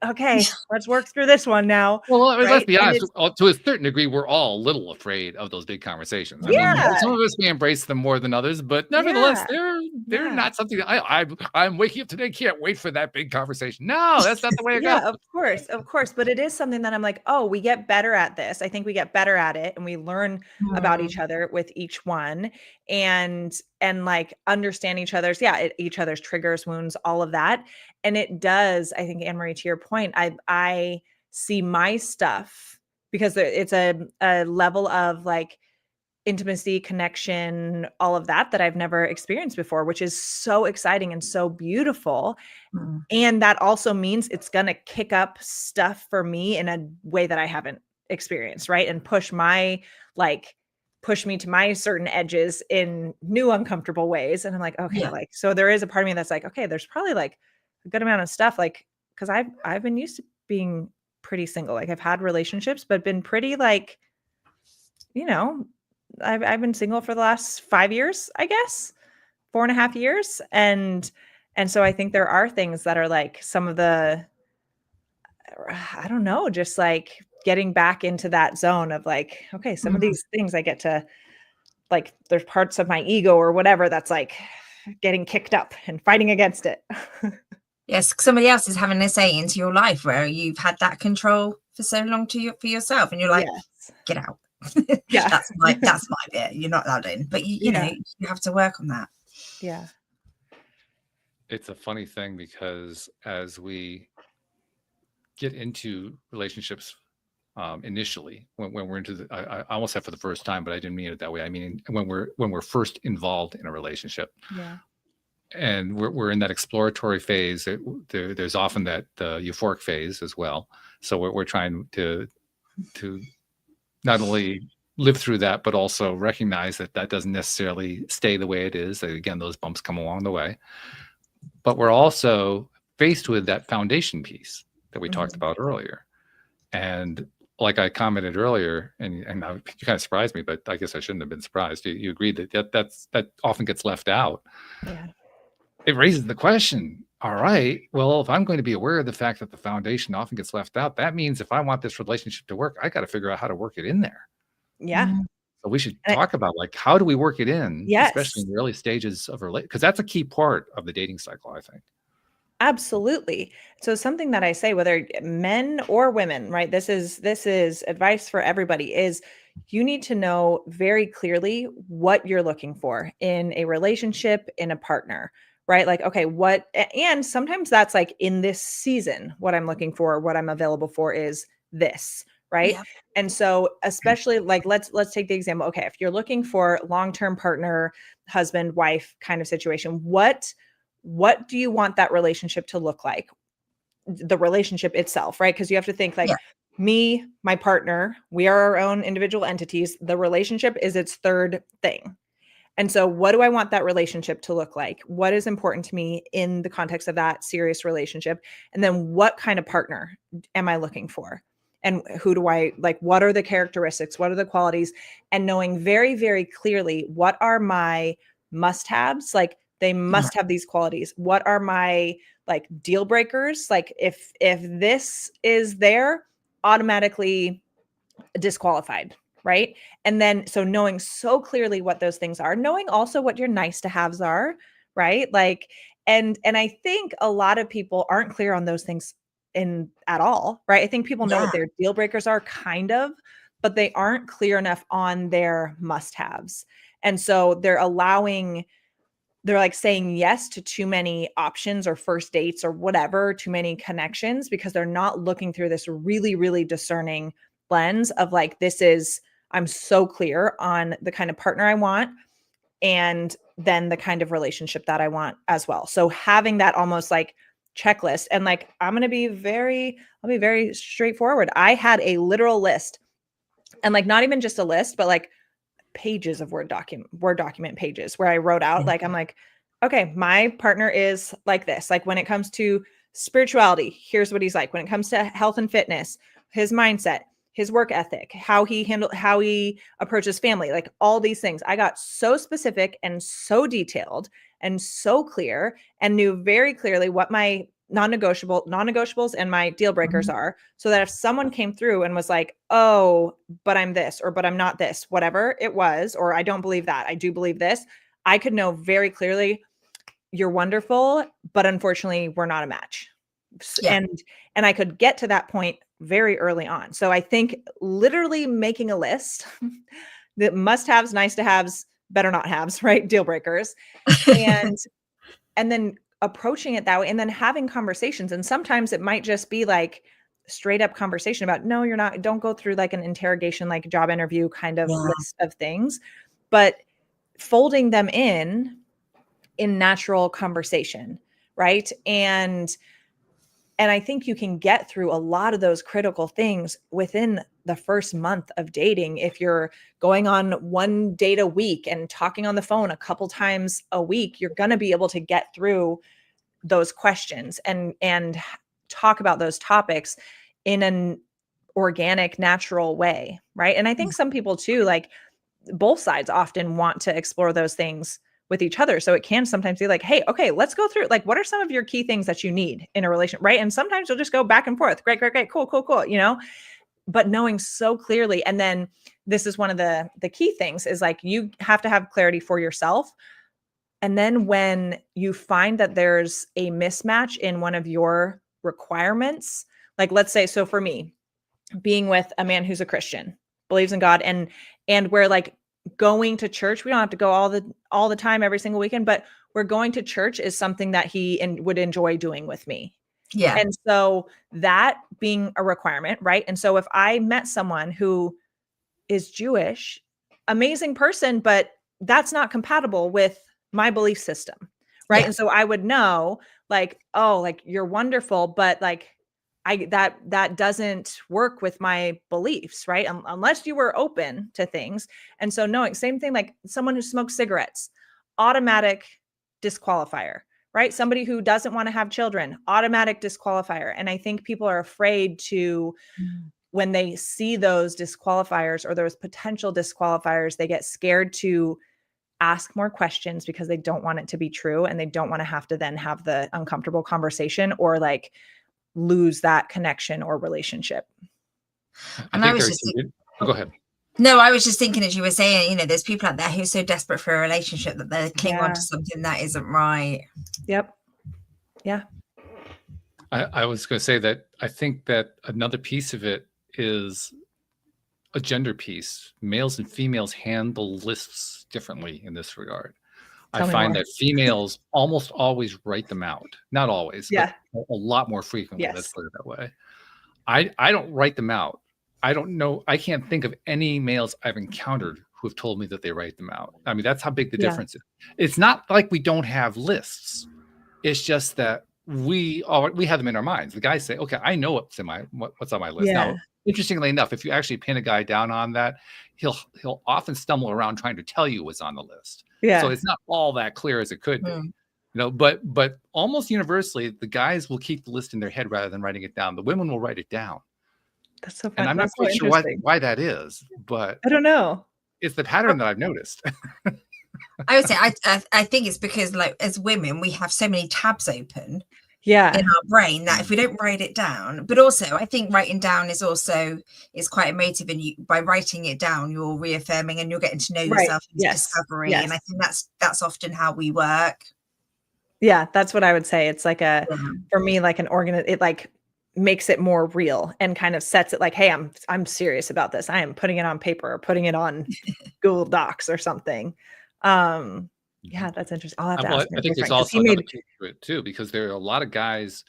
okay, let's work through this one now. Well, let's Right? be And honest. it's, To a certain degree, we're all a little afraid of those big conversations. I mean, yeah, some of us may embrace them more than others, but nevertheless, yeah, they're yeah. not something that I'm waking up today. Can't wait for that big conversation. No, that's not the way it goes. Yeah, of course. But it is something that I'm like, oh, we get better at this. I think we get better at it, and we learn about each other with each one, and like understand each other's, each other's triggers, wounds, all of that. And it does, I think, Anne Marie, to your point, I see my stuff, because it's a level of like intimacy, connection, all of that I've never experienced before, which is so exciting and so beautiful. And that also means it's going to kick up stuff for me in a way that I haven't experienced, right? And push me to my certain edges in new uncomfortable ways. And I'm like, okay, like, so there is a part of me that's like, okay, there's probably like a good amount of stuff, like, because I've been used to being pretty single. Like I've had relationships, but been pretty like, I've been single for the last 5 years, I guess, 4.5 years. And so I think there are things that are like some of the, I don't know, just like getting back into that zone of like, okay, some of these things I get to, like, there's parts of my ego or whatever that's like getting kicked up and fighting against it. Yes, somebody else is having a say into your life where you've had that control for so long for yourself, and you're like, get out. Yeah. that's my bit. You're not allowed in, but you know, you have to work on that. Yeah. It's a funny thing, because as we get into relationships, initially, when we're into I almost said for the first time, but I didn't mean it that way. I mean, when we're first involved in a relationship, and we're in that exploratory phase, there's often that euphoric phase as well. So we're trying to not only live through that, but also recognize that doesn't necessarily stay the way it is. Again, those bumps come along the way. But we're also faced with that foundation piece that we talked about earlier. And like I commented earlier, and you kind of surprised me, but I guess I shouldn't have been surprised. You agreed that often gets left out. Yeah. It raises the question. All right, well, if I'm going to be aware of the fact that the foundation often gets left out, that means if I want this relationship to work, I got to figure out how to work it in there. Yeah. So we should And talk about, like, how do we work it in, especially yes, in the early stages of because that's a key part of the dating cycle, I think. absolutely. So something that I say, whether men or women, right? This is advice for everybody, is you need to know very clearly what you're looking for in a relationship, in a partner, right? Like, okay, and sometimes that's like in this season, what I'm looking for, what I'm available for is this, right? Yeah. And so especially like let's take the example. Okay, if you're looking for long-term partner, husband, wife kind of situation, what do you want that relationship to look like? The relationship itself, right? Because you have to think like Yeah. me, my partner, we are our own individual entities. The relationship is its third thing. And so, what do I want that relationship to look like? What is important to me in the context of that serious relationship? And then, what kind of partner am I looking for? And who do I like? What are the characteristics? What are the qualities? And knowing very, very clearly what are my must haves? Like, they must have these qualities. What are my like deal breakers? Like, if this is there, automatically disqualified, right? And then so knowing so clearly what those things are, knowing also what your nice to haves are, right? Like and I think a lot of people aren't clear on those things in at all, right? I think people know Yeah. what their deal breakers are kind of, but they aren't clear enough on their must-haves. And so they're like saying yes to too many options or first dates or whatever, too many connections, because they're not looking through this really, really discerning lens of like, I'm so clear on the kind of partner I want and then the kind of relationship that I want as well. So having that almost like checklist, and like, I'll be very straightforward. I had a literal list, and like not even just a list, but like pages of Word document pages where I wrote out, like, I'm like, okay, my partner is like this. Like when it comes to spirituality, here's what he's like. When it comes to health and fitness, his mindset, his work ethic, how he approaches family, like all these things. I got so specific and so detailed and so clear, and knew very clearly what my non-negotiables and my deal breakers are, so that if someone came through and was like, oh, but I'm this, or but I'm not this, whatever it was, or I don't believe that, I do believe this, I could know very clearly, you're wonderful, but unfortunately we're not a match. Yeah. And I could get to that point very early on. So I think literally making a list, the must haves, nice to haves, better not haves, right? Deal breakers. And then approaching it that way, and then having conversations. And sometimes it might just be like straight up conversation about, no, you're not, don't go through like an interrogation, like job interview kind of list of things, but folding them in natural conversation, right? And I think you can get through a lot of those critical things within the first month of dating. If you're going on one date a week and talking on the phone a couple times a week, you're going to be able to get through those questions and talk about those topics in an organic, natural way, right? And I think some people too, like both sides often want to explore those things with each other. So it can sometimes be like, hey, okay, let's go through, like, what are some of your key things that you need in a relationship, right? And sometimes you'll just go back and forth. Great, cool, but knowing so clearly. And then this is one of the key things is like, you have to have clarity for yourself. And then when you find that there's a mismatch in one of your requirements, like let's say, so for me, being with a man who's a Christian, believes in God, and we're like going to church. We don't have to go all the time every single weekend, but we're going to church is something that he would enjoy doing with me. Yeah. And so that being a requirement, right? And so if I met someone who is Jewish, amazing person, but that's not compatible with my belief system, right? Yeah. And so I would know like, oh, like you're wonderful, but like that doesn't work with my beliefs, right? Unless you were open to things. And so knowing, same thing, like someone who smokes cigarettes, automatic disqualifier, right? Somebody who doesn't want to have children, automatic disqualifier. And I think people are afraid to when they see those disqualifiers or those potential disqualifiers, they get scared to ask more questions because they don't want it to be true, and they don't want to have to then have the uncomfortable conversation or like lose that connection or relationship. And I was just go ahead. No, I was just thinking, as you were saying, you know, there's people out there who are so desperate for a relationship that they cling on to something that isn't right. Yep. Yeah. I was going to say that I think that another piece of it is a gender piece. Males and females handle lists differently in this regard. I find that females almost always write them out. Not always, but a lot more frequently. Let's put it that way. I don't write them out. I don't know. I can't think of any males I've encountered who have told me that they write them out. I mean, that's how big the difference is. It's not like we don't have lists. It's just that we have them in our minds. The guys say, okay, I know what's on my list. Now, interestingly enough, if you actually pin a guy down on that, he'll often stumble around trying to tell you what's on the list. So it's not all that clear as it could be. You know, but almost universally, the guys will keep the list in their head rather than writing it down. The women will write it down. That's so funny. And I'm not quite sure why that is, but I don't know. It's the pattern that I've noticed. I would say I think it's because, like, as women, we have so many tabs open in our brain that if we don't write it down, but also I think writing down is quite emotive, and by writing it down, you're reaffirming and you're getting to know yourself and discovery. And I think that's often how we work. Yeah, that's what I would say. It's like for me, like it like makes it more real and kind of sets it like, hey, I'm serious about this. I am putting it on paper or putting it on Google Docs or something. Yeah, that's interesting. I'll have to ask him. I think there's also another piece to it too, because there are a lot of guys,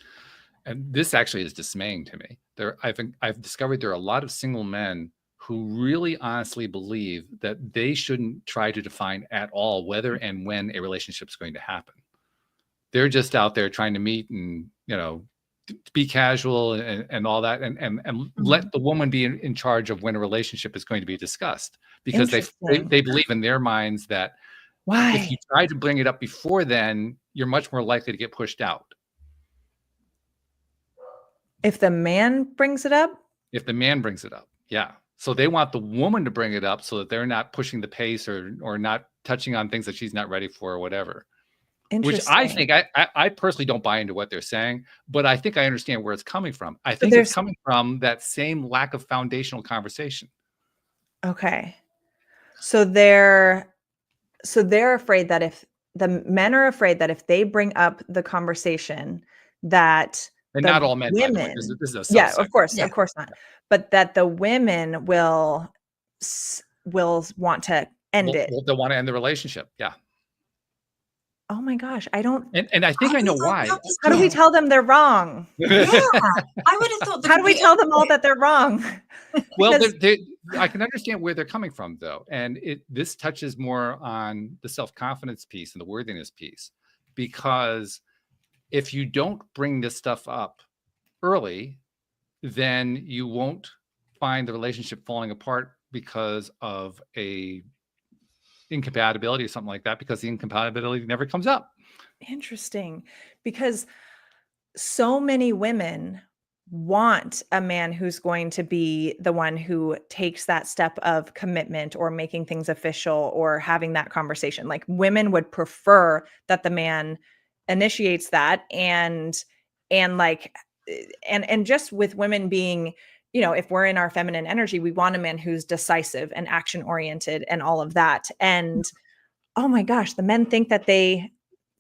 and this actually is dismaying to me. I've discovered there are a lot of single men who really honestly believe that they shouldn't try to define at all whether and when a relationship is going to happen. They're just out there trying to meet and, you know, be casual and all that, and let the woman be in charge of when a relationship is going to be discussed, because they believe in their minds that if you try to bring it up before then, you're much more likely to get pushed out. If the man brings it up? If the man brings it up, yeah. So they want the woman to bring it up so that they're not pushing the pace or not touching on things that she's not ready for or whatever. Which I think, I personally don't buy into what they're saying, but I think I understand where it's coming from. I think it's coming from that same lack of foundational conversation. Okay. So they're afraid that if the men are afraid that if they bring up the conversation that not all men, women, by the way. This is a of course not. But that the women will want to end it. They'll want to end the relationship. Yeah. Oh my gosh, I don't. And I think I know why. How do we tell them they're wrong? Yeah, I would have thought. How do we tell them all that they're wrong? Well, I can understand where they're coming from, though, and this touches more on the self-confidence piece and the worthiness piece, because if you don't bring this stuff up early, then you won't find the relationship falling apart because of a incompatibility or something like that, because the incompatibility never comes up. Interesting, because so many women want a man who's going to be the one who takes that step of commitment or making things official or having that conversation. Like, women would prefer that the man initiates that, and just with women being, you know, if we're in our feminine energy, we want a man who's decisive and action oriented and all of that. And oh my gosh, the men think that they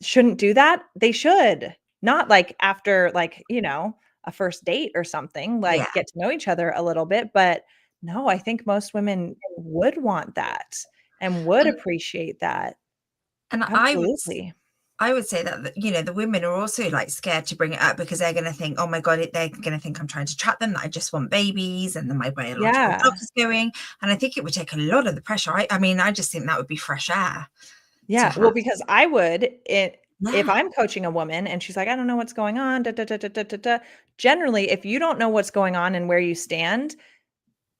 shouldn't do that. They should not, like, after, like, you know, a first date or something, like get to know each other a little bit. But no, I think most women would want that and would appreciate that. And absolutely. I would say that, you know, the women are also, like, scared to bring it up because they're going to think, oh my God, they're going to think I'm trying to trap them, that I just want babies, and then my biological clock is going. And I think it would take a lot of the pressure. I mean, I just think that would be fresh air. Yeah. Well, because I would, if I'm coaching a woman and she's like, I don't know what's going on, generally, if you don't know what's going on and where you stand,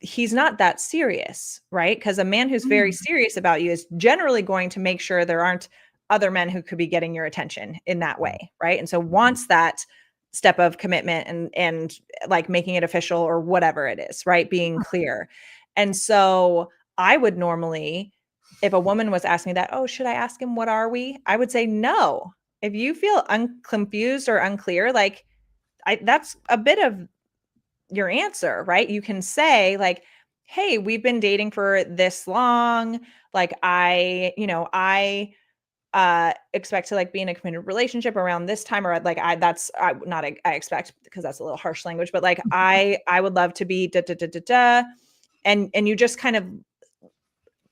he's not that serious, right? Because a man who's very serious about you is generally going to make sure there aren't other men who could be getting your attention in that way, right? And so wants that step of commitment and like making it official or whatever it is, right? Being clear. And so I would normally, if a woman was asking me that, oh, should I ask him, what are we? I would say no. If you feel confused or unclear, like that's a bit of your answer, right? You can say like, hey, we've been dating for this long. Like I expect to like be in a committed relationship around this time, or like I expect, because that's a little harsh language, but like I would love to be da da da da da. And you just kind of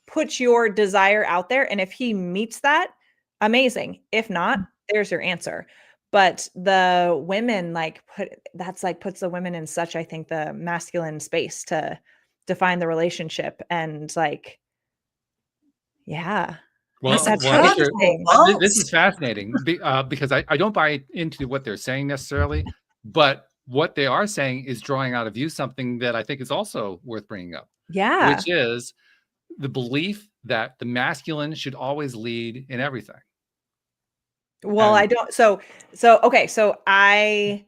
put your desire out there. And if he meets that, amazing. If not, there's your answer. But the women puts the women in such, I think, the masculine space to define the relationship. And like, yeah. Well, That's well, I think interesting. this is fascinating because I don't buy into what they're saying necessarily, but what they are saying is drawing out of you something that I think is also worth bringing up, Yeah. which is the belief that the masculine should always lead in everything. Well, I don't. So okay. So I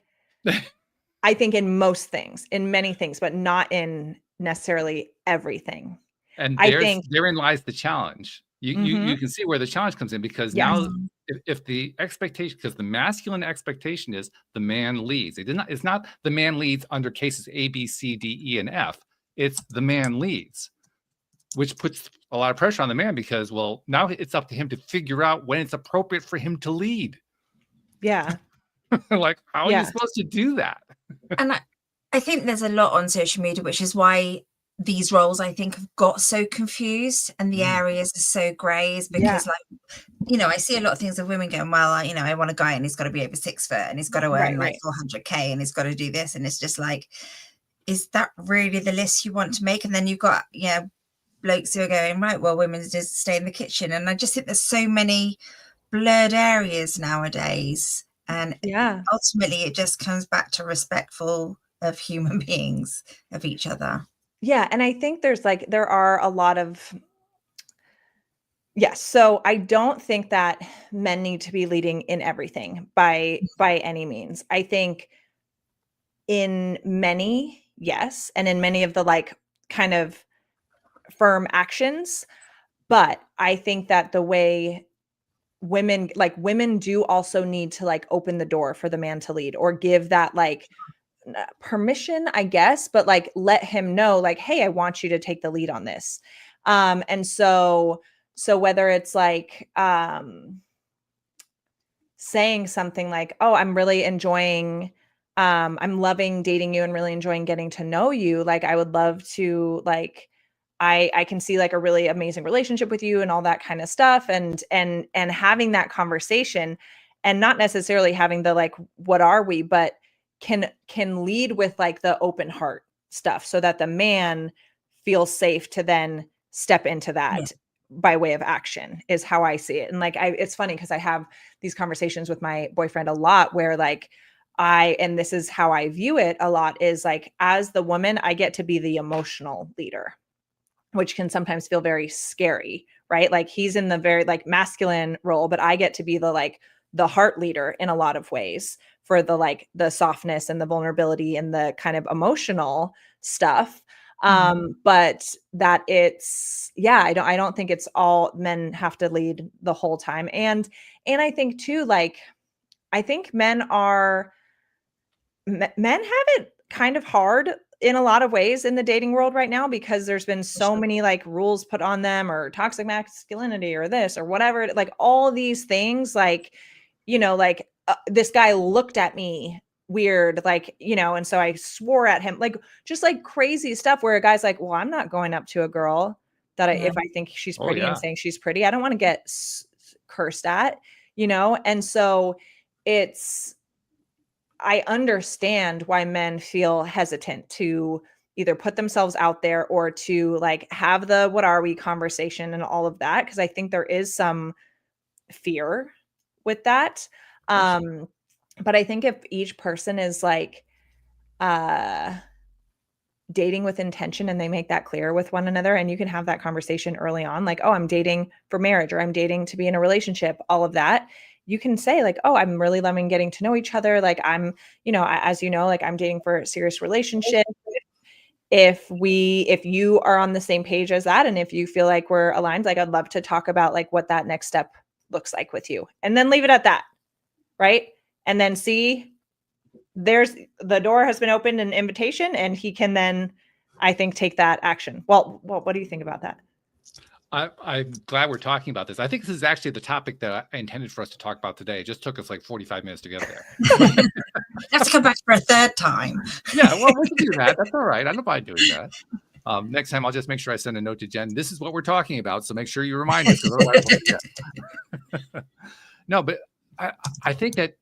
think in most things, in many things, but not in necessarily everything. And I think therein lies the challenge. You can see where the challenge comes in, because now if the expectation, because the masculine expectation is the man leads. It's not the man leads under cases A, B, C, D, E, and F. It's the man leads, which puts a lot of pressure on the man, because, well, now it's up to him to figure out when it's appropriate for him to lead. Yeah. Like, how are you supposed to do that? And I think there's a lot on social media, which is why these roles, I think, have got so confused and the areas are so grey, is because like, I see a lot of things of women going, well, I want a guy and he's got to be over 6 foot and he's got to earn like 400k and he's got to do this. And it's just like, is that really the list you want to make? And then you've got, blokes who are going, right, well, women just stay in the kitchen. And I just think there's so many blurred areas nowadays. And ultimately it just comes back to respectful of human beings, of each other. Yeah. And I think there are a lot of, yes. So I don't think that men need to be leading in everything by any means. I think in many, yes. And in many of the like kind of firm actions, but I think that the way women do also need to like open the door for the man to lead, or give that like permission, I guess, but like let him know like, hey, I want you to take the lead on this. And so whether it's like saying something like, oh, I'm really enjoying I'm loving dating you and really enjoying getting to know you, like I would love to like I can see like a really amazing relationship with you and all that kind of stuff, and having that conversation, and not necessarily having the like, what are we, but can lead with like the open heart stuff, so that the man feels safe to then step into that by way of action, is how I see it. And like, it's funny because I have these conversations with my boyfriend a lot where like and this is how I view it a lot, is like, as the woman, I get to be the emotional leader, which can sometimes feel very scary, right? Like he's in the very like masculine role, but I get to be the like the heart leader in a lot of ways, for the like the softness and the vulnerability and the kind of emotional stuff. But that it's, I don't think it's all men have to lead the whole time. And I think too, like, I think men have it kind of hard in a lot of ways in the dating world right now, because there's been so many like rules put on them, or toxic masculinity, or this or whatever, like all these things, like, like this guy looked at me weird, like, and so I swore at him, like just like crazy stuff, where a guy's like, well, I'm not going up to a girl that if I think she's pretty and saying she's pretty, I don't want to get cursed at, and so I understand why men feel hesitant to either put themselves out there, or to like have the what are we conversation and all of that, because I think there is some fear with that. But I think if each person is like dating with intention, and they make that clear with one another, and you can have that conversation early on, like, oh, I'm dating for marriage, or I'm dating to be in a relationship, all of that. you can say like, oh, I'm really loving getting to know each other. Like I'm, as you know, like I'm dating for a serious relationship. If you are on the same page as that, and if you feel like we're aligned, like I'd love to talk about like what that next step looks like with you, and then leave it at that. Right. And then see, the door has been opened, an invitation, and he can then, I think, take that action. Well, what do you think about that? I'm glad we're talking about this. I think this is actually the topic that I intended for us to talk about today. It just took us like 45 minutes to get there. Let's come back for a third time. Yeah, well, we can do that. That's all right. I don't mind doing that. Next time, I'll just make sure I send a note to Jen. This is what we're talking about, so make sure you remind us. No, but I think that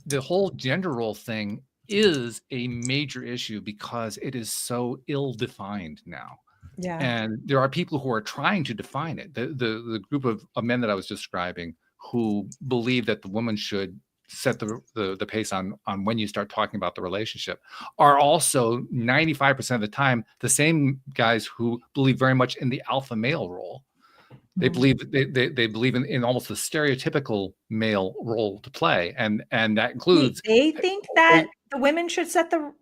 the whole gender role thing is a major issue because it is so ill-defined now. Yeah. And there are people who are trying to define it. The group of men that I was describing who believe that the woman should set the pace on when you start talking about the relationship are also 95% of the time the same guys who believe very much in the alpha male role. They believe they believe in almost the stereotypical male role to play, and that includes. They think that the women should set the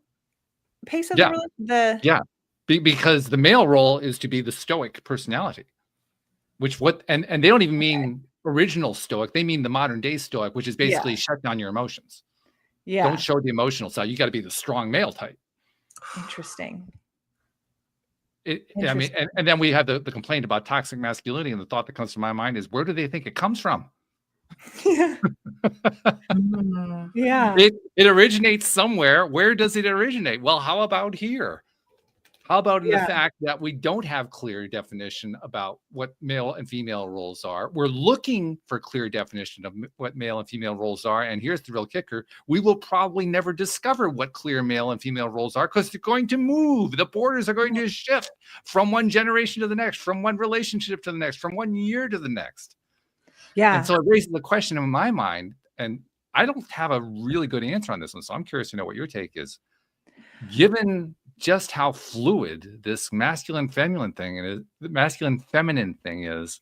pace of the because the male role is to be the stoic personality, and they don't even mean original stoic. They mean the modern day stoic, which is basically shut down your emotions. Yeah, don't show the emotional side. You got to be the strong male type. Interesting. I mean, and then we have the complaint about toxic masculinity, and the thought that comes to my mind is, where do they think it comes from? Yeah. Yeah. It originates somewhere. Where does it originate? Well, how about here? How about the fact that we don't have clear definition about what male and female roles are? We're looking for clear definition of what male and female roles are. And here's the real kicker. We will probably never discover what clear male and female roles are because they're going to move. The borders are going to shift from one generation to the next, from one relationship to the next, from 1 year to the next. Yeah. And so it raises the question in my mind, and I don't have a really good answer on this one. So I'm curious to know what your take is. Given just how fluid this masculine feminine thing is,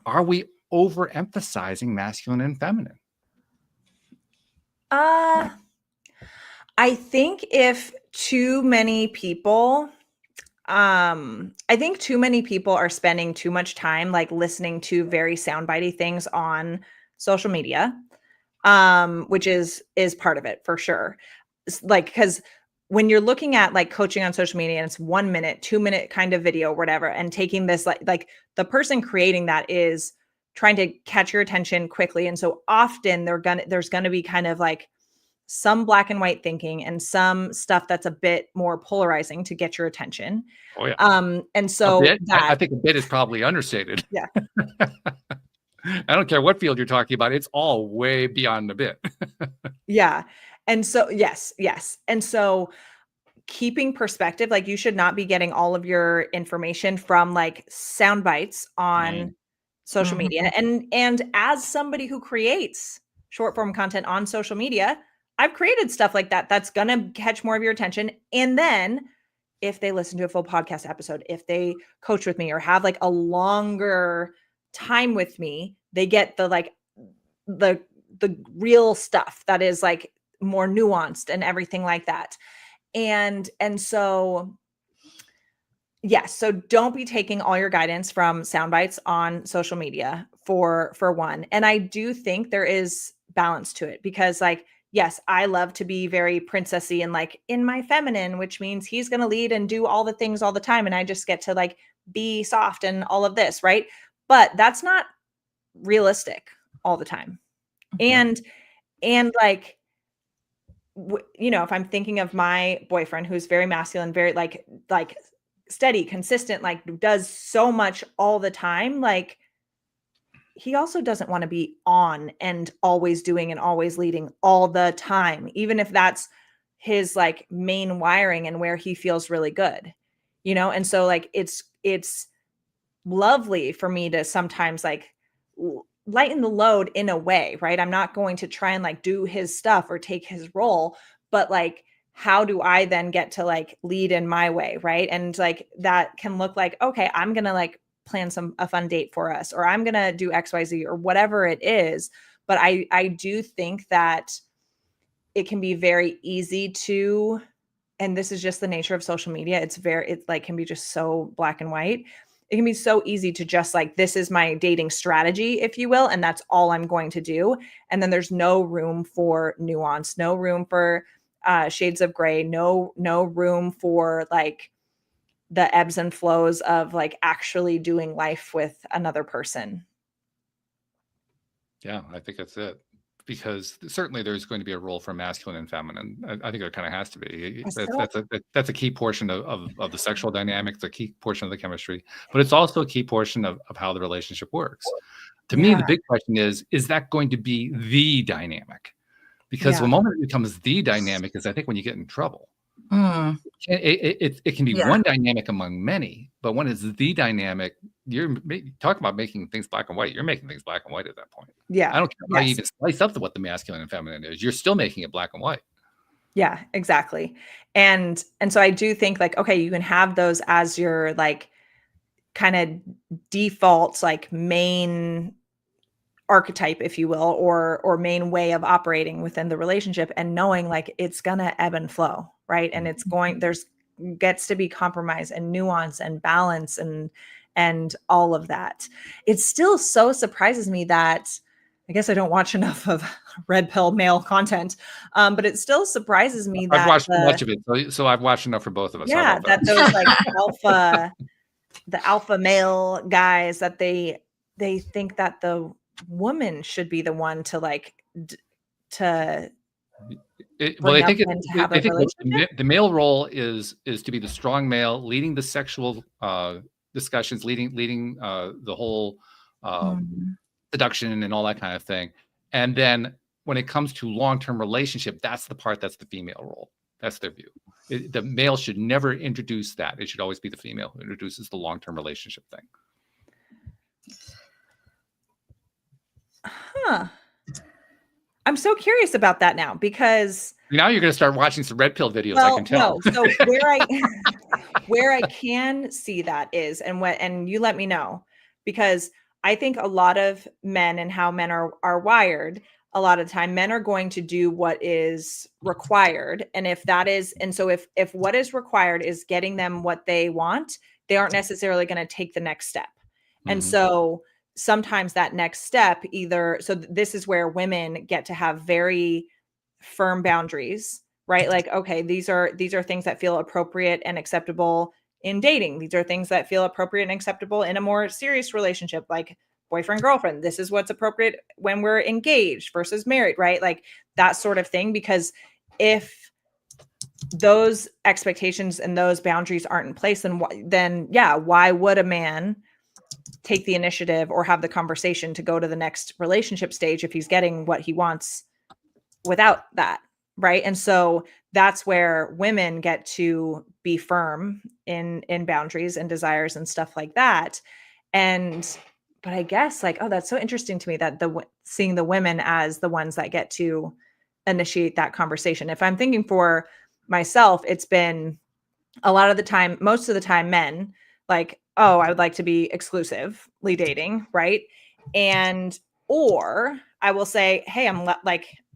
are we overemphasizing masculine and feminine? I think if too many people are spending too much time like listening to very soundbitey things on social media, which is part of it for sure. Like, because when you're looking at like coaching on social media and it's 1 minute, 2 minute kind of video, whatever, and taking this like the person creating that is trying to catch your attention quickly. And so often there's going to be kind of like some black and white thinking and some stuff that's a bit more polarizing to get your attention. Oh yeah. And so I think a bit is probably understated. Yeah. I don't care what field you're talking about. It's all way beyond the bit. Yeah. And so, yes. And so keeping perspective, like you should not be getting all of your information from like sound bites on social media. And as somebody who creates short form content on social media, I've created stuff like that that's going to catch more of your attention. And then if they listen to a full podcast episode, if they coach with me or have like a longer time with me, they get the real stuff that is like more nuanced and everything like that. And so, yes. So don't be taking all your guidance from sound bites on social media for one. And I do think there is balance to it because like, yes, I love to be very princessy and like in my feminine, which means he's going to lead and do all the things all the time. And I just get to like be soft and all of this. Right. But that's not realistic all the time. And like, if I'm thinking of my boyfriend who's very masculine, very like steady, consistent, like does so much all the time, like he also doesn't want to be on and always doing and always leading all the time, even if that's his like main wiring and where he feels really good, And so like, it's lovely for me to sometimes like lighten the load in a way, right? I'm not going to try and like do his stuff or take his role, but like, how do I then get to like lead in my way, right? And like, that can look like, okay, I'm going to like plan a fun date for us, or I'm going to do XYZ or whatever it is. But I do think that it can be very easy to, and this is just the nature of social media. It's like can be just so black and white. It can be so easy to just like, this is my dating strategy, if you will, and that's all I'm going to do. And then there's no room for nuance, no room for shades of gray, no room for like the ebbs and flows of like actually doing life with another person. Yeah, I think that's it. Because certainly there's going to be a role for masculine and feminine. I think there kind of has to be. That's a key portion of the sexual dynamic. It's a key portion of the chemistry, but it's also a key portion of how the relationship works. To me, the big question is that going to be the dynamic? Because the moment it becomes the dynamic is, I think, when you get in trouble. It can be one dynamic among many, but when it's the dynamic, you're talking about making things black and white. You're making things black and white at that point. Yeah. I don't care how you even slice up to what the masculine and feminine is. You're still making it black and white. Yeah, exactly. And so I do think like, okay, you can have those as your like kind of default, like main archetype, if you will, or main way of operating within the relationship, and knowing like it's gonna ebb and flow, right? And there's gets to be compromise and nuance and balance and all of that. It still so surprises me that I guess I don't watch enough of red pill male content, but it still surprises me that I've watched much of it, so I've watched enough for both of us. Yeah, that those like the alpha male guys, that they think that the woman should be the one to like they think the male role is to be the strong male, leading the sexual discussions, leading the whole seduction and all that kind of thing. And then when it comes to long-term relationship, that's the part that's the female role. That's their view. The male should never introduce that. It should always be the female who introduces the long-term relationship thing. Huh. I'm so curious about that now, because now you're going to start watching some red pill videos. I can tell. No. So where I can see that is, and you let me know, because I think a lot of men and how men are wired, a lot of the time men are going to do what is required. And if what is required is getting them what they want, they aren't necessarily going to take the next step. And so sometimes that next step this is where women get to have very firm boundaries, right? Like, okay, these are things that feel appropriate and acceptable in dating. These are things that feel appropriate and acceptable in a more serious relationship, like boyfriend, girlfriend. This is what's appropriate when we're engaged versus married, right? Like that sort of thing. Because if those expectations and those boundaries aren't in place, then why would a man take the initiative or have the conversation to go to the next relationship stage if he's getting what he wants without that, right? And so that's where women get to be firm in boundaries and desires and stuff like that. But I guess like, oh, that's so interesting to me that seeing the women as the ones that get to initiate that conversation. If I'm thinking for myself, it's been a lot of the time, most of the time, men like, oh, I would like to be exclusively dating, right? Or I will say, hey,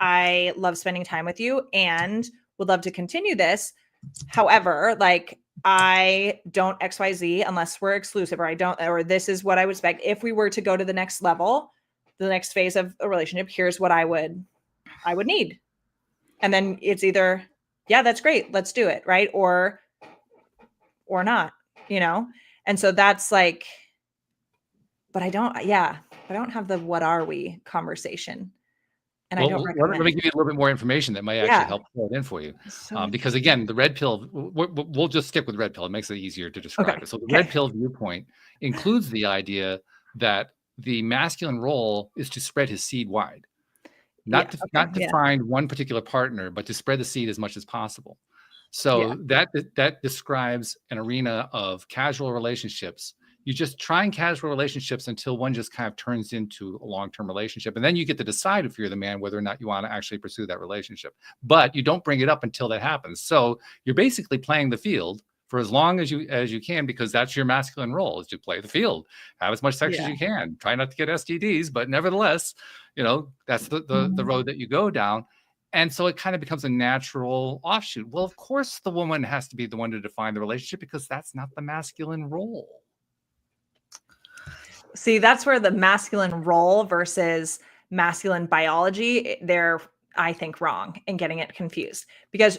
I love spending time with you and would love to continue this. However, like I don't XYZ unless we're exclusive, or this is what I would expect. If we were to go to the next level, the next phase of a relationship, here's what I would need. And then it's either, yeah, that's great, let's do it, right? Or not, And so that's like, but I don't have the what are we conversation. And I don't recommend. Let me give you a little bit more information that might actually help fill it in for you. Because again, the red pill, we'll just stick with red pill. It makes it easier to describe it. So the red pill viewpoint includes the idea that the masculine role is to spread his seed wide, not to find one particular partner, but to spread the seed as much as possible. So that describes an arena of casual relationships. You just try and casual relationships until one just kind of turns into a long-term relationship. And then you get to decide, if you're the man, whether or not you want to actually pursue that relationship. But you don't bring it up until that happens. So you're basically playing the field for as long as you can, because that's your masculine role, is to play the field, have as much sex as you can, try not to get STDs, but nevertheless, that's the road that you go down. And so it kind of becomes a natural offshoot. Well, of course, the woman has to be the one to define the relationship, because that's not the masculine role. See, that's where the masculine role versus masculine biology, they're, I think, wrong and getting it confused. Because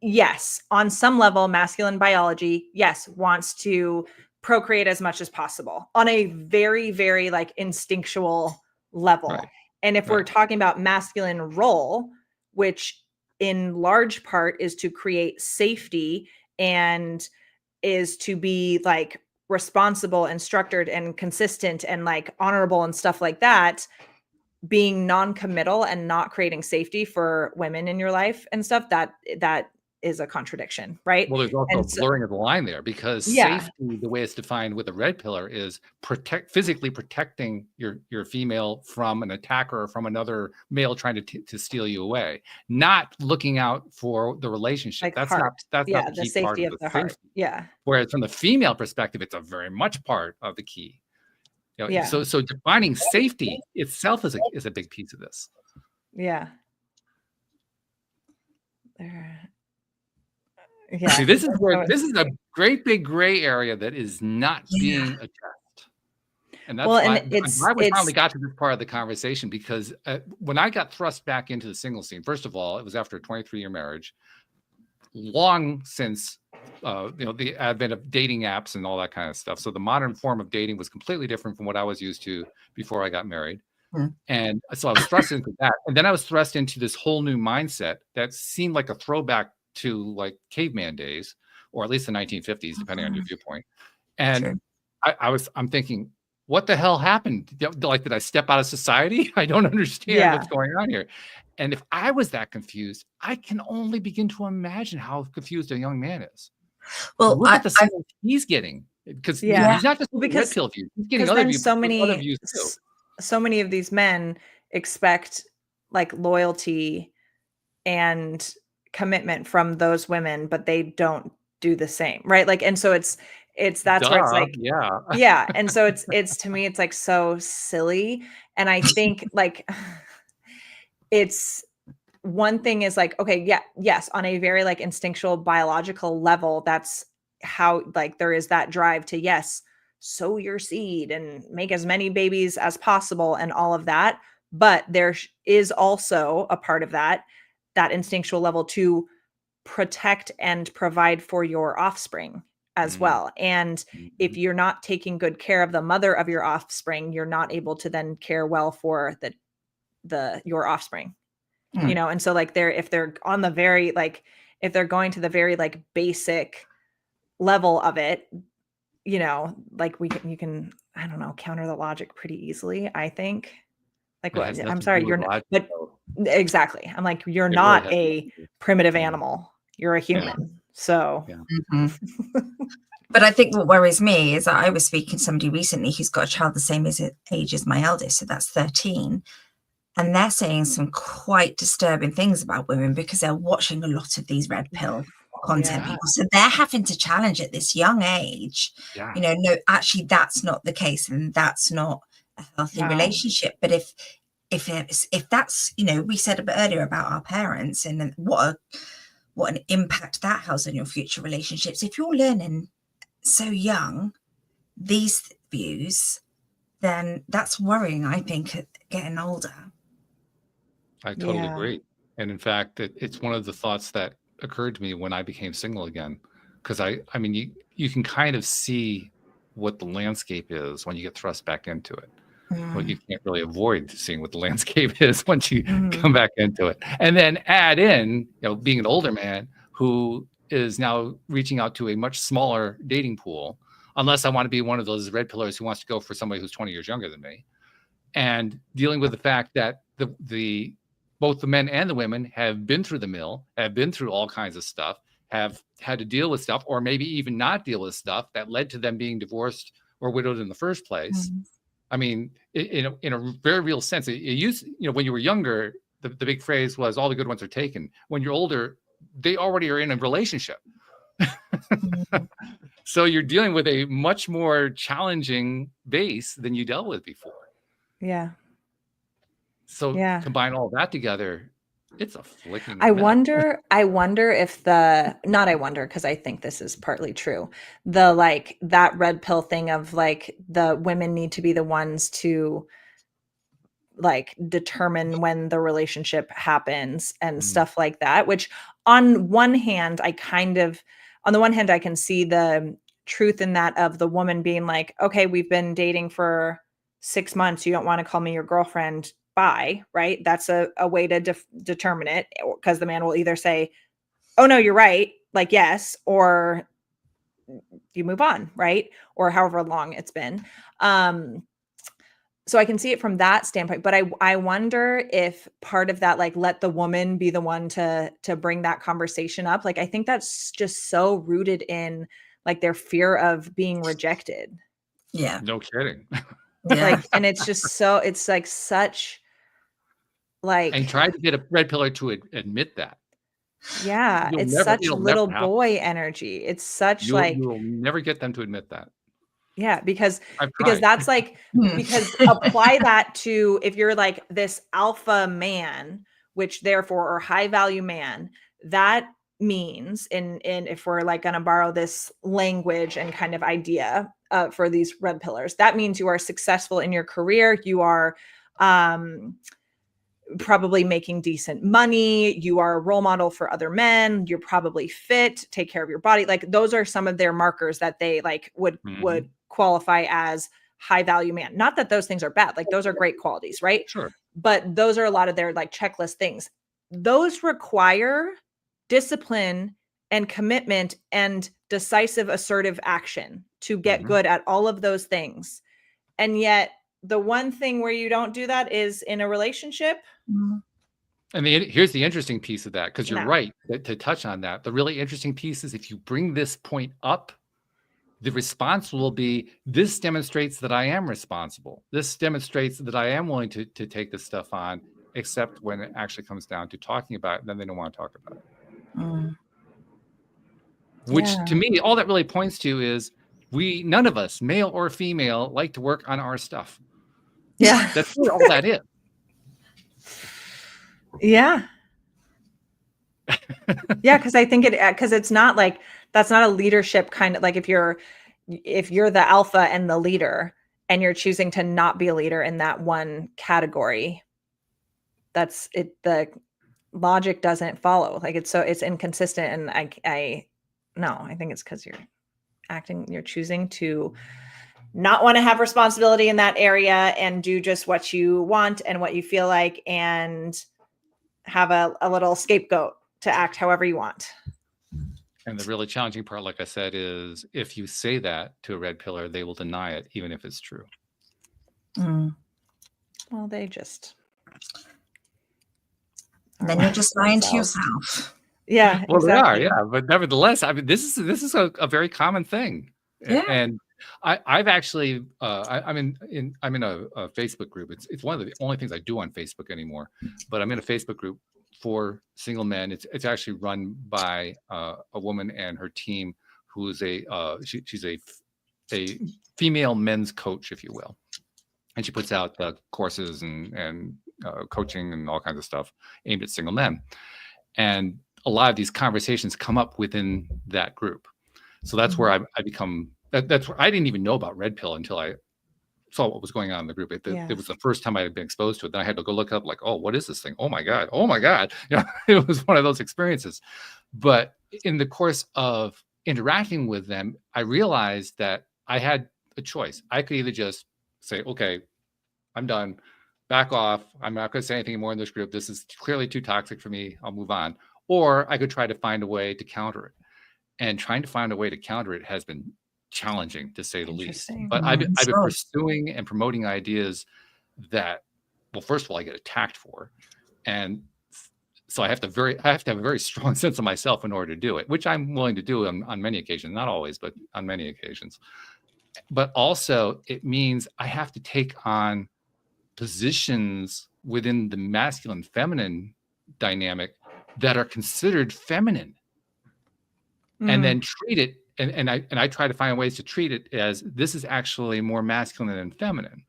yes, on some level, masculine biology, yes, wants to procreate as much as possible on a very, very like instinctual level. Right. And if we're talking about masculine role, which in large part is to create safety and is to be like responsible and structured and consistent and like honorable and stuff like that, being non-committal and not creating safety for women in your life and stuff, that is a contradiction, right? Well, there's also a blurring of the line there, because safety, the way it's defined with the red pillar, is physically protecting your female from an attacker or from another male trying to steal you away, not looking out for the relationship. Like that's heart. not the key safety part of the heart. safety. Yeah. Whereas from the female perspective, it's a very much part of the key. So defining safety itself is a big piece of this. Yeah. See, this is a great big gray area that is not being addressed. And that's why we finally got to this part of the conversation, because when I got thrust back into the single scene, first of all, it was after a 23-year marriage, long since the advent of dating apps and all that kind of stuff. So the modern form of dating was completely different from what I was used to before I got married. And so I was thrust into that. And then I was thrust into this whole new mindset that seemed like a throwback to like caveman days, or at least the 1950s, depending on your viewpoint. And I'm thinking, what the hell happened? Like, did I step out of society? I don't understand what's going on here. And if I was that confused, I can only begin to imagine how confused a young man is. Well, look at the signals he's getting, because he's not just red pill views; he's getting other views. So many of these men expect like loyalty and commitment from those women, but they don't do the same, right? Like, and so that's where it's like, and so it's to me, it's like so silly. And I think like it's one thing is like, okay, yes, on a very like instinctual biological level, that's how like there is that drive to sow your seed and make as many babies as possible and all of that. But there is also a part of that instinctual level to protect and provide for your offspring as well. And if you're not taking good care of the mother of your offspring, you're not able to then care well for your offspring, and so like if they're on the very, like, if they're going to the very like basic level of it, like you can, I don't know, counter the logic pretty easily, I think. Like, what? I'm sorry, you're not, but exactly. I'm like, you're not a primitive animal. You're a human. So, But I think what worries me is that I was speaking to somebody recently who's got a child the same age as my eldest, so that's 13. And they're saying some quite disturbing things about women because they're watching a lot of these red pill content people. So they're having to challenge at this young age, no, actually that's not the case, and that's not a healthy relationship. But if that's, we said a bit earlier about our parents and what an impact that has on your future relationships. If you're learning so young these views, then that's worrying, I think, getting older. I totally agree. And in fact, it's one of the thoughts that occurred to me when I became single again, because I mean, you can kind of see what the landscape is when you get thrust back into it. Well, you can't really avoid seeing what the landscape is once you come back into it. And then add in, being an older man who is now reaching out to a much smaller dating pool, unless I want to be one of those red pillars who wants to go for somebody who's 20 years younger than me, and dealing with the fact that both the men and the women have been through the mill, have been through all kinds of stuff, have had to deal with stuff, or maybe even not deal with stuff that led to them being divorced or widowed in the first place. I mean, in a very real sense, it used, when you were younger, the big phrase was all the good ones are taken. When you're older, they already are in a relationship. Mhm. So you're dealing with a much more challenging base than you dealt with before. Yeah. So Yeah. combine all that together, it's a flicking I mess. wonder if the not I wonder because I think this is partly true. The like that red pill thing of like the women need to be the ones to like determine when the relationship happens and Mm, stuff like that, which on one hand on the one hand I can see the truth in that of the woman being like, okay, we've been dating for 6 months, you don't want to call me your girlfriend, bye, right? That's a way to determine it, because the man will either say, oh no, you're right, like yes, or you move on, right? Or however long it's been. So I can see it from that standpoint, but I wonder if part of that, like, let the woman be the one to bring that conversation up. Like, I think that's just so rooted in like their fear of being rejected. Yeah. no kidding. Yeah. Like, and it's just so it's like such And like try to get a red pillar to admit that. yeah, it's such It'll never little happen. boy energy. It's such like You'll never get them to admit that. yeah, because I've tried. that's like Hmm. because apply that to if you're like this alpha man, which therefore or high value man, that means in if we're like going to borrow this language and kind of idea for these red pillars, that means you are successful in your career, you are probably making decent money, you are a role model for other men, you're probably fit, take care of your body. Like those are some of their markers that they like would Mhm. qualify as high value man. Not that those things are bad, like those are great qualities, right? Sure. But those are a lot of their like checklist things. Those require discipline and commitment and decisive assertive action to get Mhm. good at all of those things. And yet the one thing where you don't do that is in a relationship. Mhm. And here's the interesting piece of that, because you're No. right to touch on that. The really interesting piece is if you bring this point up, the response will be, this demonstrates that I am responsible. This demonstrates that I am willing to take this stuff on, except when it actually comes down to talking about it, then they don't want to talk about it. Mm. Which Yeah. to me, all that really points to is none of us, male or female, like to work on our stuff. Yeah. That's really all that is. Yeah. Yeah, because I think because it's not like that's not a leadership kind of like if you're the alpha and the leader and you're choosing to not be a leader in that one category, that's it. The logic doesn't follow. Like it's inconsistent, and I no, I think it's because you're choosing to not want to have responsibility in that area and do just what you want and what you feel like and have a little scapegoat to act however you want. And the really challenging part, like I said, is if you say that to a red pillar, they will deny it, even if it's true. Mm. Well, they just. Then you're just lying to yourself. Yeah, Well, exactly. they are, yeah. But nevertheless, I mean, this is a very common thing. Yeah. And I've actually I'm in a Facebook group. It's one of the only things I do on Facebook anymore. But I'm in a Facebook group for single men. It's actually run by a woman and her team, who is she's a female men's coach, if you will, and she puts out courses and coaching and all kinds of stuff aimed at single men. And a lot of these conversations come up within that group. So that's where I become. That's where I didn't even know about red pill until I saw what was going on in the group. It was the first time I had been exposed to it. Then I had to go look up, like, oh, what is this thing? Oh my god! Oh my god! It was one of those experiences. But in the course of interacting with them, I realized that I had a choice. I could either just say, okay, I'm done, back off. I'm not going to say anything more in this group. This is clearly too toxic for me. I'll move on. Or I could try to find a way to counter it. And trying to find a way to counter it has been challenging, to say the least. But I've been pursuing and promoting ideas that, well, first of all, I get attacked for. And so I have to have a very strong sense of myself in order to do it, which I'm willing to do on many occasions, not always, but on many occasions. But also it means I have to take on positions within the masculine feminine dynamic that are considered feminine. and then treat it. And I try to find ways to treat it as this is actually more masculine than feminine.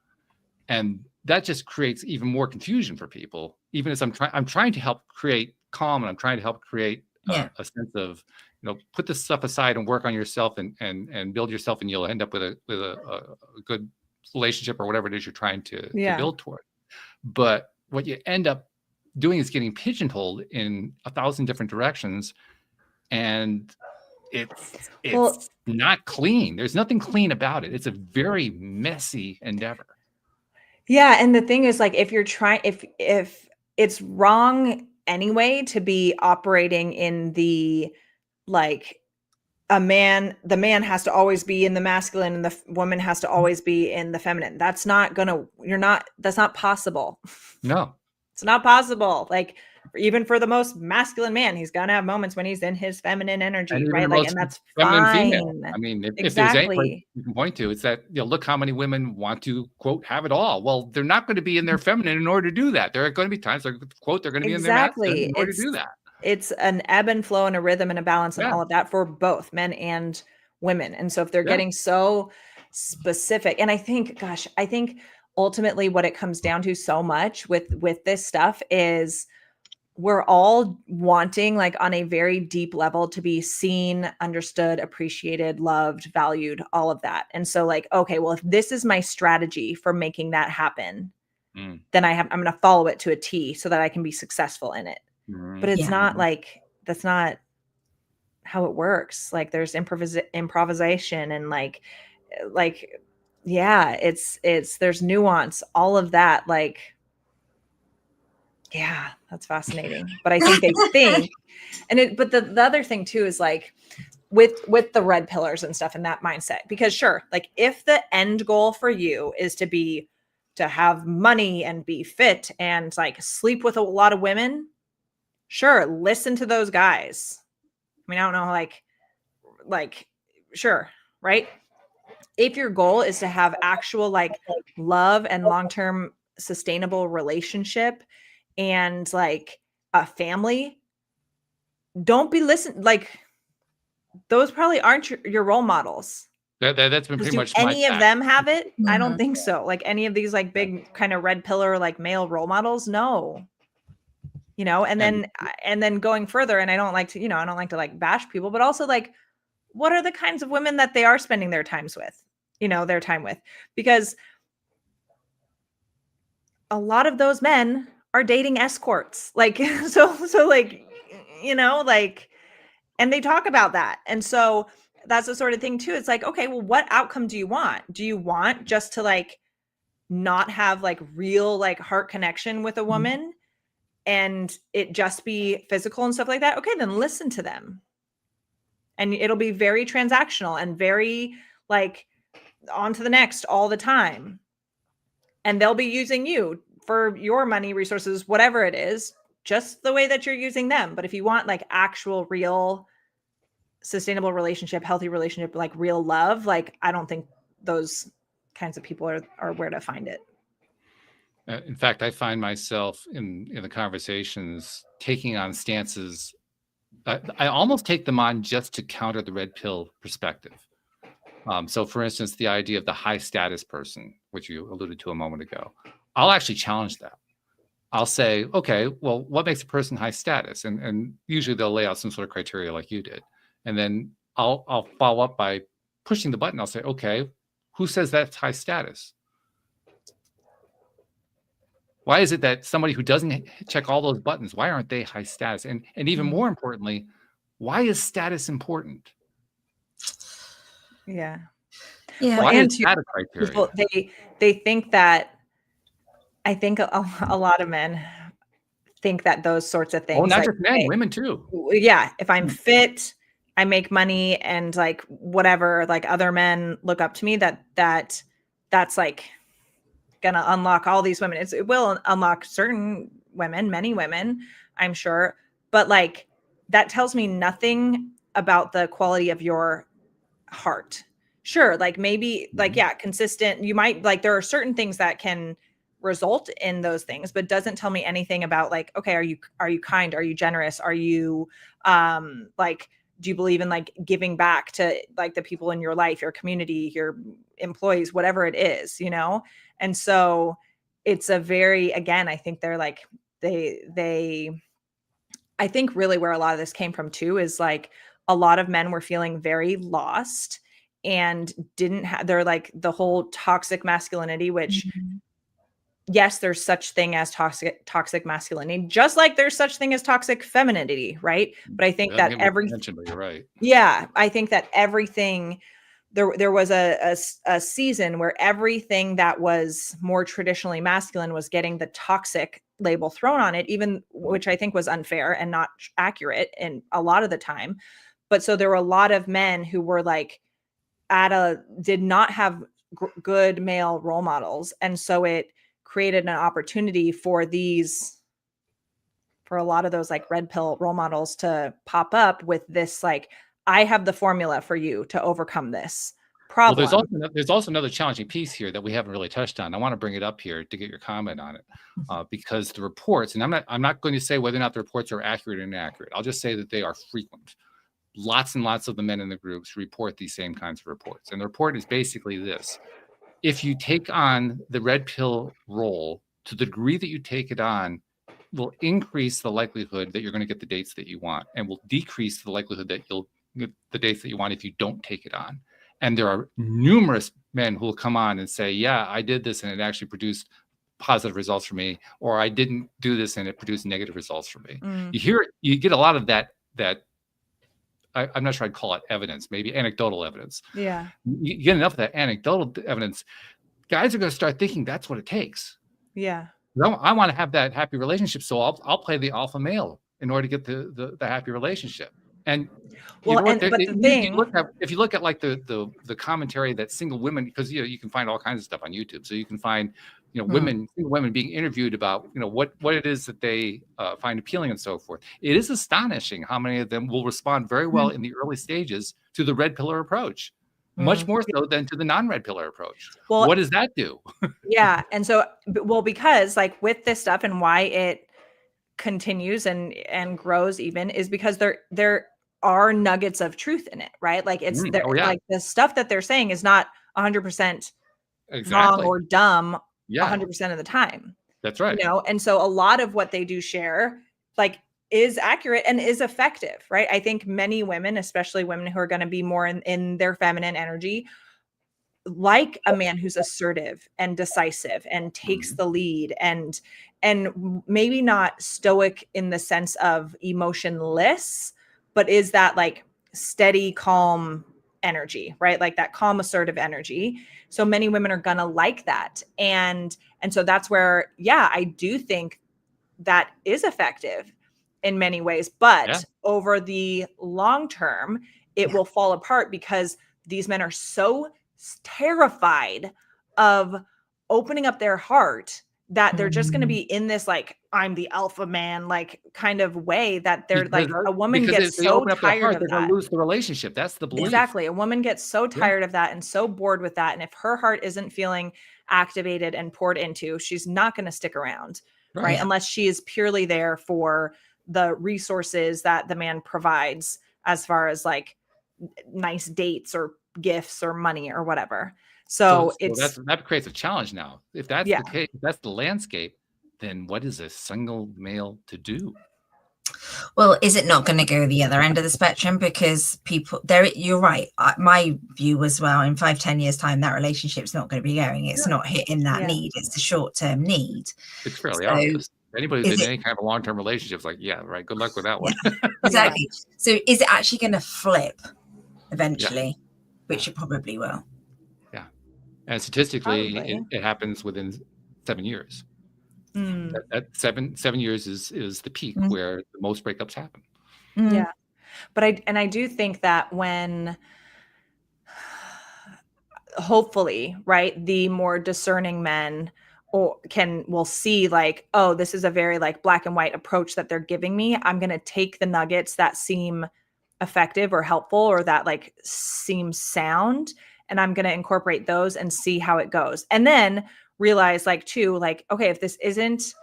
And that just creates even more confusion for people, even as I'm trying to help create calm, and I'm trying to help create a sense of, put this stuff aside and work on yourself and build yourself, and you'll end up with a good relationship or whatever it is you're trying to build toward. But what you end up doing is getting pigeonholed in 1,000 different directions, and it's not clean. There's nothing clean about it. It's a very messy endeavor. Yeah, and the thing is, like, if you're trying, if it's wrong anyway to be operating in the, like, the man has to always be in the masculine and the woman has to always be in the feminine. That's not possible. No, it's not possible. Like, even for the most masculine man, he's gonna have moments when he's in his feminine energy, right? Like, and that's fine. Female. I mean, if there's anything you can point to, it's that, look how many women want to, quote, have it all. Well, they're not going to be in their feminine in order to do that. There are going to be times, quote, they're going to be in their masculine in order to do that. It's an ebb and flow and a rhythm and a balance and all of that for both men and women. And so if they're getting so specific, and I think ultimately what it comes down to so much with this stuff is we're all wanting, like, on a very deep level, to be seen, understood, appreciated, loved, valued, all of that. And so, like, okay, well, if this is my strategy for making that happen, then I'm going to follow it to a T so that I can be successsul in it. But it's not like, that's not how it works. Like, there's improvisation and like, yeah, there's nuance, all of that. Like, yeah, that's fascinating. But I think they think, but the other thing too is, like, with the red pillars and stuff and that mindset, because sure, like, if the end goal for you is to have money and be fit and, like, sleep with a lot of women, sure, listen to those guys. I mean, I don't know, like, sure, right? If your goal is to have actual, like, love and long-term sustainable relationship and, like, a family, don't be like, those probably aren't your role models. That's been pretty much any of them have it? I don't think so. Like, any of these, like, big kind of red pillar, like, male role models, no. And then going further, and I don't like to like bash people, but also, like, what are the kinds of women that they are spending their time with? Because a lot of those men are dating escorts. Like, so like, like, and they talk about that. And so that's the sort of thing too. It's like, okay, well, what outcome do you want? Do you want just to, like, not have, like, real, like, heart connection with a woman and it just be physical and stuff like that? Okay, then listen to them. And it'll be very transactional and very, like, on to the next all the time. And they'll be using you for your money, resources, whatever it is, just the way that you're using them. But if you want, like, actual, real, sustainable relationship, healthy relationship, like, real love, like, I don't think those kinds of people are where to find it. In fact, I find myself in the conversations taking on stances. I almost take them on just to counter the red pill perspective. So, for instance, the idea of the high status person, which you alluded to a moment ago, I'll actually challenge that. I'll say, okay, well, what makes a person high status? And usually they'll lay out some sort of criteria like you did. And then I'll follow up by pushing the button. I'll say, okay, who says that's high status? Why is it that somebody who doesn't check all those buttons, why aren't they high status? And even more importantly, why is status important? Yeah. Why is that a criteria? People, they think that, I think a lot of men think that those sorts of things. Oh, not just men, women too. Yeah. If I'm fit, I make money, and, like, whatever, like, other men look up to me, that's like gonna unlock all these women. It will unlock certain women, many women, I'm sure. But, like, that tells me nothing about the quality of your heart. Sure. Like, maybe, like, yeah, consistent. You might, like, there are certain things that can result in those things, but doesn't tell me anything about, like, okay, are you kind? Are you generous? Are you, like, Do you believe in like giving back to like the people in your life, your community, your employees, whatever it is, you know? And so it's a very, again, I think they're like, I think really where a lot of this came from too is like a lot of men were feeling very lost and didn't have, they're like the whole toxic masculinity, which Mhm. yes, there's such thing as toxic masculinity, just like there's such thing as toxic femininity, right? But I We think haven't that hit much attention, but you're right. yeah, I think that everything there was a season where everything that was more traditionally masculine was getting the toxic label thrown on it, even which I think was unfair and not accurate in a lot of the time. But so there were a lot of men who were like did not have good male role models, and so it created an opportunity for a lot of those like red pill role models to pop up with this like, I have the formula for you to overcome this Well, problem. there's also another challenging piece here that we haven't really touched on. I want to bring it up here to get your comment on it, because the reports, and I'm not going to say whether or not the reports are accurate or inaccurate. I'll just say that they are frequent. Lots and lots of the men in the groups report these same kinds of reports, and the report is basically this: if you take on the red pill role to the degree that you take it on, will increase the likelihood that you're going to get the dates that you want, and will decrease the likelihood that you'll get the dates that you want if you don't take it on. And there are numerous men who will come on and say, yeah, I did this and it actually produced positive results for me, or I didn't do this and it produced negative results for me. You get a lot of that I'm not sure I'd call it evidence, maybe anecdotal evidence. Yeah. You get enough of that anecdotal evidence, guys are going to start thinking that's what it takes. Yeah. I want to have that happy relationship, so I'll play the alpha male in order to get the happy relationship. And you know what? If you look at like the commentary that single women, because you can find all kinds of stuff on YouTube, so you can find single women being interviewed about what it is that they find appealing and so forth. It is astonishing how many of them will respond very well in the early stages to the red pillar approach, much more so than to the non-red pillar approach. Well, what does that do? Yeah. And so, because like with this stuff and why it continues and grows even is because there are nuggets of truth in it, right? Like it's like the stuff that they're saying is not 100% wrong or dumb 100% of the time. That's right. And so a lot of what they do share like is accurate and is effective, right? I think many women, especially women who are going to be more in their feminine energy, like a man who's assertive and decisive and takes the lead and maybe not stoic in the sense of emotionless, but is that like steady, calm energy, right? Like that calm, assertive energy. So many women are gonna like that. And so that's where, I do think that is effective in many ways, but over the long term, it will fall apart because these men are so terrified of opening up their heart that they're just going to be in this like I'm the alpha man like kind of way that they're like a woman gets so tired of that. They're going to lose the relationship. That's the belief. Exactly. A woman gets so tired of that and so bored with that, and if her heart isn't feeling activated and poured into, she's not going to stick around, right? Unless she is purely there for the resources that the man provides as far as like nice dates or gifts or money or whatever. So that creates a challenge now. If that's the case, if that's the landscape, then what is a single male to do? Well, is it not going to go the other end of the spectrum? Because you're right. My view as well, in 5-10 years time, that relationship's not going to be going. It's not hitting that need. It's the short-term need. It's fairly obvious. Anybody who's in any kind of a long-term relationship is like, right, good luck with that one. Exactly. So is it actually going to flip eventually? Which it probably will. Yeah. And statistically, it happens within 7 years. That 7 years is the peak where the most breakups happen. Yeah. But I do think that when hopefully, right, the more discerning men will see like, oh, this is a very like black and white approach that they're giving me. I'm going to take the nuggets that seem effective or helpful or that like seem sound, and I'm going to incorporate those and see how it goes. And then realize like too, like, okay, if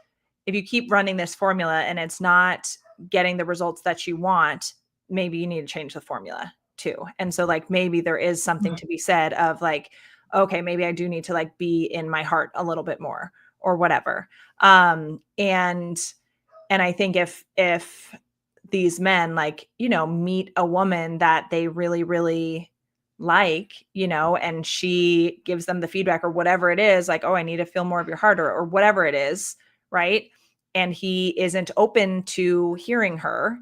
you keep running this formula and it's not getting the results that you want, maybe you need to change the formula too. And so like, maybe there is something to be said of like, okay, maybe I do need to like be in my heart a little bit more or whatever. And I think if these men like, meet a woman that they really, really like, and she gives them the feedback or whatever it is, like, oh, I need to feel more of your heart or whatever it is. Right. And he isn't open to hearing her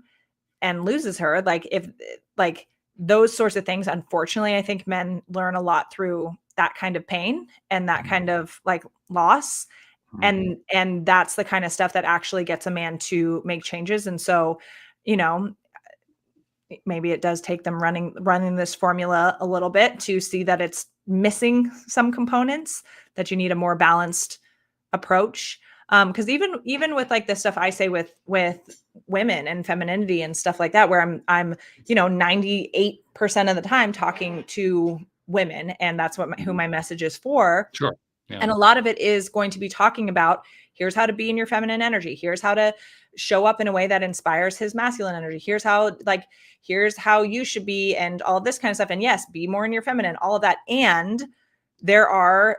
and loses her. Like if like those sorts of things, unfortunately, I think men learn a lot through that kind of pain and that kind of like loss. And that's the kind of stuff that actually gets a man to make changes. And so, maybe it does take them running this formula a little bit to see that it's missing some components, that you need a more balanced approach. Because even with like the stuff I say with women and femininity and stuff like that, where I'm 98% of the time talking to women, and that's who my message is for. Sure. Yeah. And a lot of it is going to be talking about, here's how to be in your feminine energy. Here's how to show up in a way that inspires his masculine energy. Here's how you should be, and all of this kind of stuff. And yes, be more in your feminine, all of that. And there are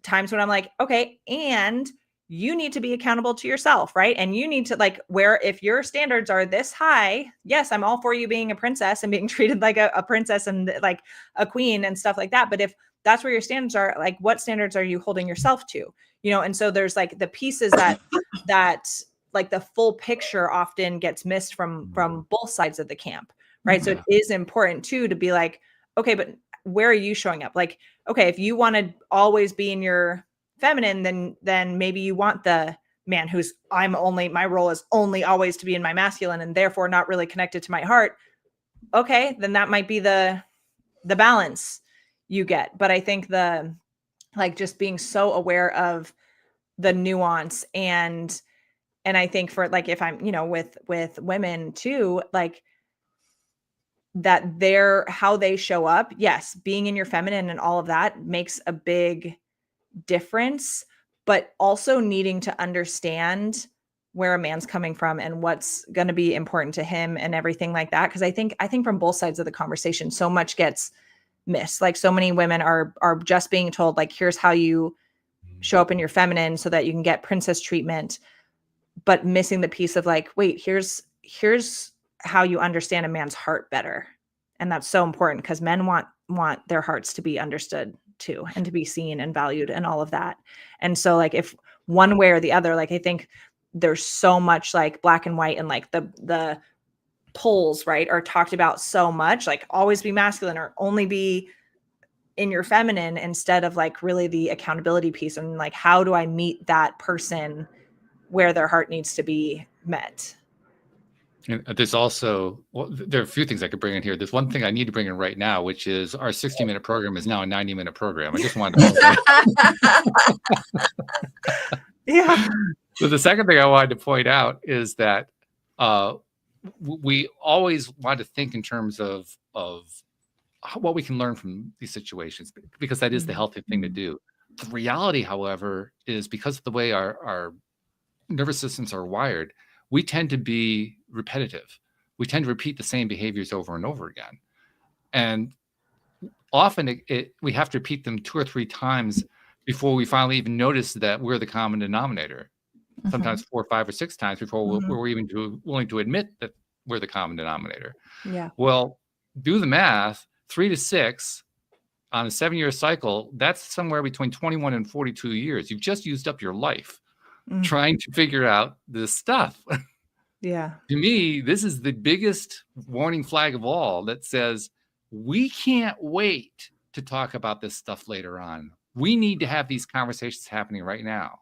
times when I'm like, okay, and you need to be accountable to yourself, right? And you need to like, where if your standards are this high, yes, I'm all for you being a princess and being treated like a princess and like a queen and stuff like that. But if that's where your standards are, like, what standards are you holding yourself to? And so there's like the pieces that like the full picture often gets missed from both sides of the camp, right? So it is important too to be like, okay, but where are you showing up? Like, okay, if you want to always be in your feminine, then maybe you want the man who's my role is only always to be in my masculine and therefore not really connected to my heart. Okay, then that might be the balance you get. But I think just being so aware of the nuance and I think for like, if I'm, with women too, like that how they show up. Yes. Being in your feminine and all of that makes a big difference, but also needing to understand where a man's coming from and what's going to be important to him and everything like that. Cause I think from both sides of the conversation, so much gets missed. Like so many women are just being told like, here's how you show up in your feminine so that you can get princess treatment, but missing the piece of like, wait, here's how you understand a man's heart better. And that's so important because men want their hearts to be understood too, and to be seen and valued and all of that. And so like, if one way or the other, like, I think there's so much like black and white, and like the poles, right, are talked about so much, like always be masculine or only be in your feminine, instead of like really the accountability piece and like, how do I meet that person where their heart needs to be met? And there's also, there are a few things I could bring in here. There's one thing I need to bring in right now, which is our 60-minute program is now a 90-minute program. I just wanted to Yeah. So the second thing I wanted to point out is that we always want to think in terms of what we can learn from these situations, because that is the healthy thing to do. The reality, however, is because of the way our nervous systems are wired, we tend to be repetitive. We tend to repeat the same behaviors over and over again. And often we have to repeat them 2 or 3 times before we finally even notice that we're the common denominator. Sometimes 4 or 5 or 6 times before we're even willing to admit that we're the common denominator. Yeah. Well, do the math, 3 to 6 on a 7-year cycle, that's somewhere between 21 and 42 years. You've just used up your life trying to figure out this stuff. Yeah. To me, this is the biggest warning flag of all that says we can't wait to talk about this stuff later on. We need to have these conversations happening right now.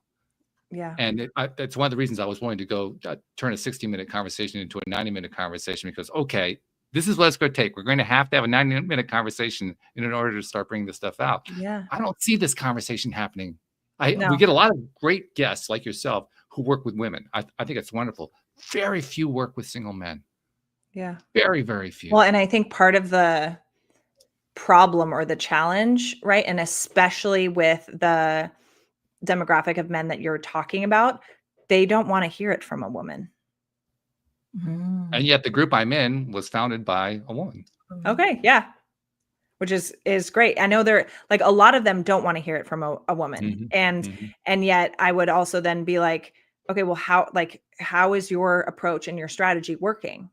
Yeah. And that's one of the reasons I was willing to go turn a 60-minute conversation into a 90-minute conversation, because, okay, this is what it's going to take. We're going to have a 90-minute conversation in order to start bringing this stuff out. Yeah. I don't see this conversation happening. No. We get a lot of great guests like yourself who work with women. I think it's wonderful. Very few work with single men. Yeah. Very, very few. Well, and I think part of the problem or the challenge, right, and especially with the demographic of men that you're talking about, they don't want to hear it from a woman. Mm. And yet the group I'm in was founded by a woman. Okay. Yeah. Which is great. I know they're like, a lot of them don't want to hear it from a woman. And yet I would also then be like, okay, well, how is your approach and your strategy working?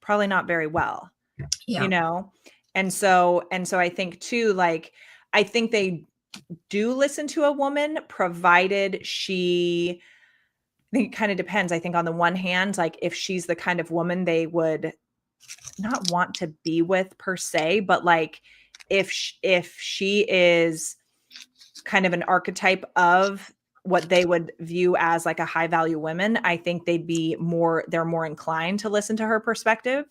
Probably not very well, you know? And so I think too, like, I think they do listen to a woman, provided I think it kind of depends. I think on the one hand, like if she's the kind of woman they would not want to be with per se, but like if she is kind of an archetype of what they would view as like a high value woman, I think they're more inclined to listen to her perspective.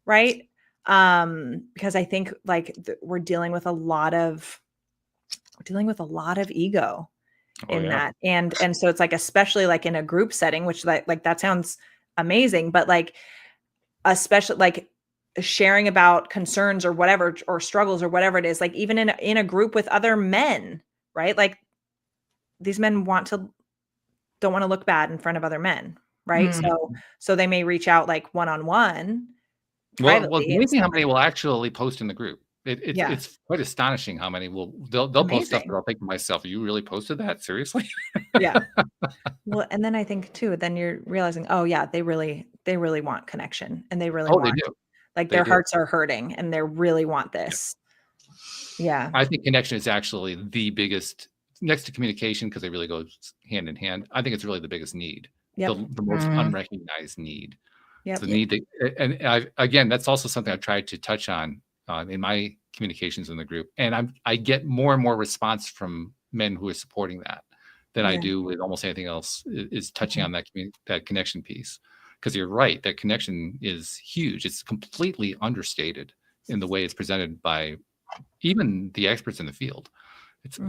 Right. Because I think like we're dealing with a lot of ego in that. And so it's like, especially like in a group setting, which like that sounds amazing, but like, especially like sharing about concerns or whatever, or struggles or whatever it is, like even in a group with other men, right? Like these men don't want to look bad in front of other men. Right. So they may reach out like one-on-one. Well, it's amazing how many will actually post in the group. It's quite astonishing how many they'll post stuff that I'll think to myself, you really posted that? Seriously? Yeah. Well, and then I think too, then you're realizing, oh yeah, they really want connection, and they really want, they do. Like their hearts are hurting and they really want this. Yeah. I think connection is actually the biggest, next to communication, because they really go hand in hand. I think it's really the biggest need. The most unrecognized need. Yep. The need and again, that's also something I've tried to touch on in my communications in the group. And I get more and more response from men who are supporting that than I do with almost anything else, is touching on that connection piece. Because you're right, that connection is huge. It's completely understated in the way it's presented by even the experts in the field. It's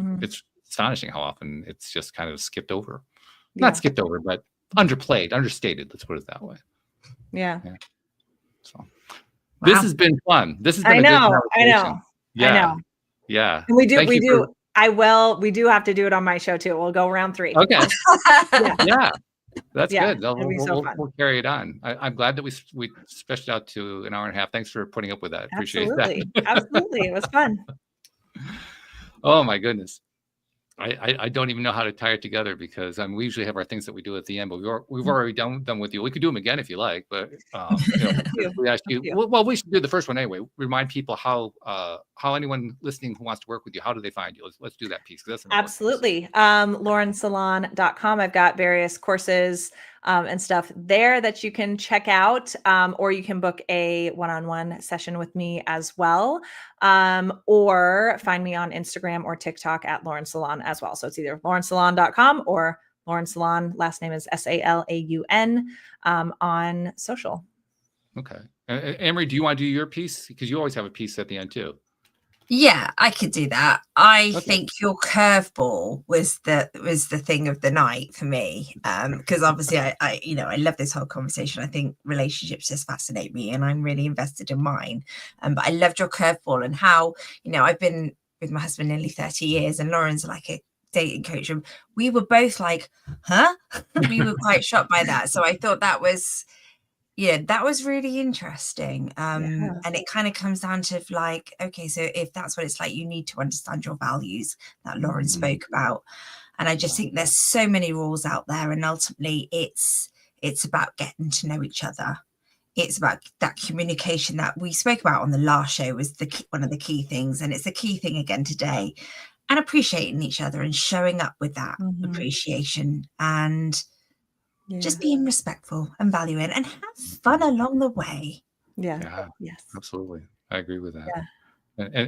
astonishing how often it's just kind of skipped over. Not skipped over, but underplayed, understated. Let's put it that way. Yeah. So this has been fun. This has been I know. Yeah. And we do have to do it on my show too. We'll go round 3. Okay. Yeah. That's good. We'll carry it on. I'm glad that we stretched out to an hour and a half. Thanks for putting up with that. Appreciate that. Absolutely. It was fun. Oh my goodness. I don't even know how to tie it together, because we usually have our things that we do at the end, but we've already done with you. We could do them again if you like, but we asked you. Well, we should do the first one anyway. Remind people how anyone listening who wants to work with you, how do they find you? Let's do that piece. That's absolutely. LaurenSalon.com. I've got various courses and stuff there that you can check out, or you can book a one-on-one session with me as well, or find me on Instagram or TikTok at Lauren Salon as well. So it's either LaurenSalon.com or Lauren Salon, last name is Salaun, on social. Okay. Amory, do you want to do your piece? Because you always have a piece at the end too. Yeah, I could do that. I think your curveball was the thing of the night for me, because obviously I love this whole conversation. I think relationships just fascinate me, and I'm really invested in mine. But I loved your curveball and how, I've been with my husband nearly 30 years, and Lauren's like a dating coach, and we were both like, huh? We were quite shocked by that. So I thought that was really interesting. And it kind of comes down to like, okay, so if that's what it's like, you need to understand your values that Lauren spoke about. And I just think there's so many rules out there. And ultimately it's about getting to know each other. It's about that communication that we spoke about on the last show was one of the key things. And it's a key thing again today. And appreciating each other and showing up with that appreciation and just being respectful and valuing and have fun along the way. Yeah. Yes. Absolutely. I agree with that. Yeah.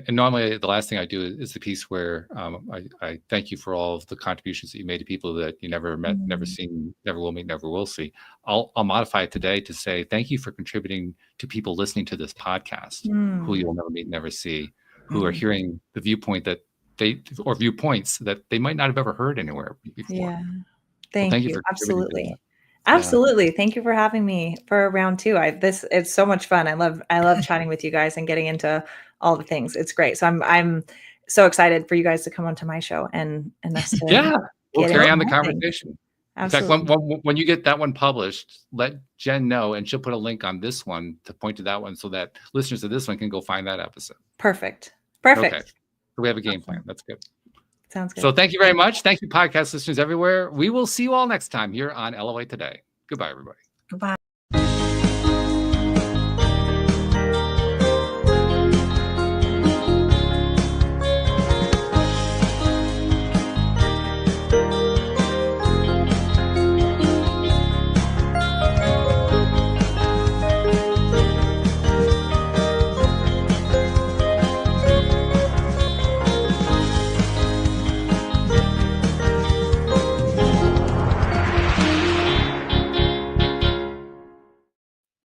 And normally the last thing I do is the piece where I thank you for all of the contributions that you made to people that you never met, never seen, never will meet, never will see. I'll modify it today to say thank you for contributing to people listening to this podcast who you will never meet, never see, who are hearing the viewpoints that they might not have ever heard anywhere before. Yeah. Thank you. Absolutely. Absolutely. Thank you for having me for round 2. It's so much fun. I love chatting with you guys and getting into all the things. It's great. So I'm so excited for you guys to come onto my show and us to we'll carry on the conversation. Absolutely. In fact, when you get that one published, let Jen know, and she'll put a link on this one to point to that one so that listeners of this one can go find that episode. Perfect. Okay. So we have a game plan. That's good. Sounds good. So thank you very much. Thank you, podcast listeners everywhere. We will see you all next time here on LOA Today. Goodbye, everybody. Goodbye.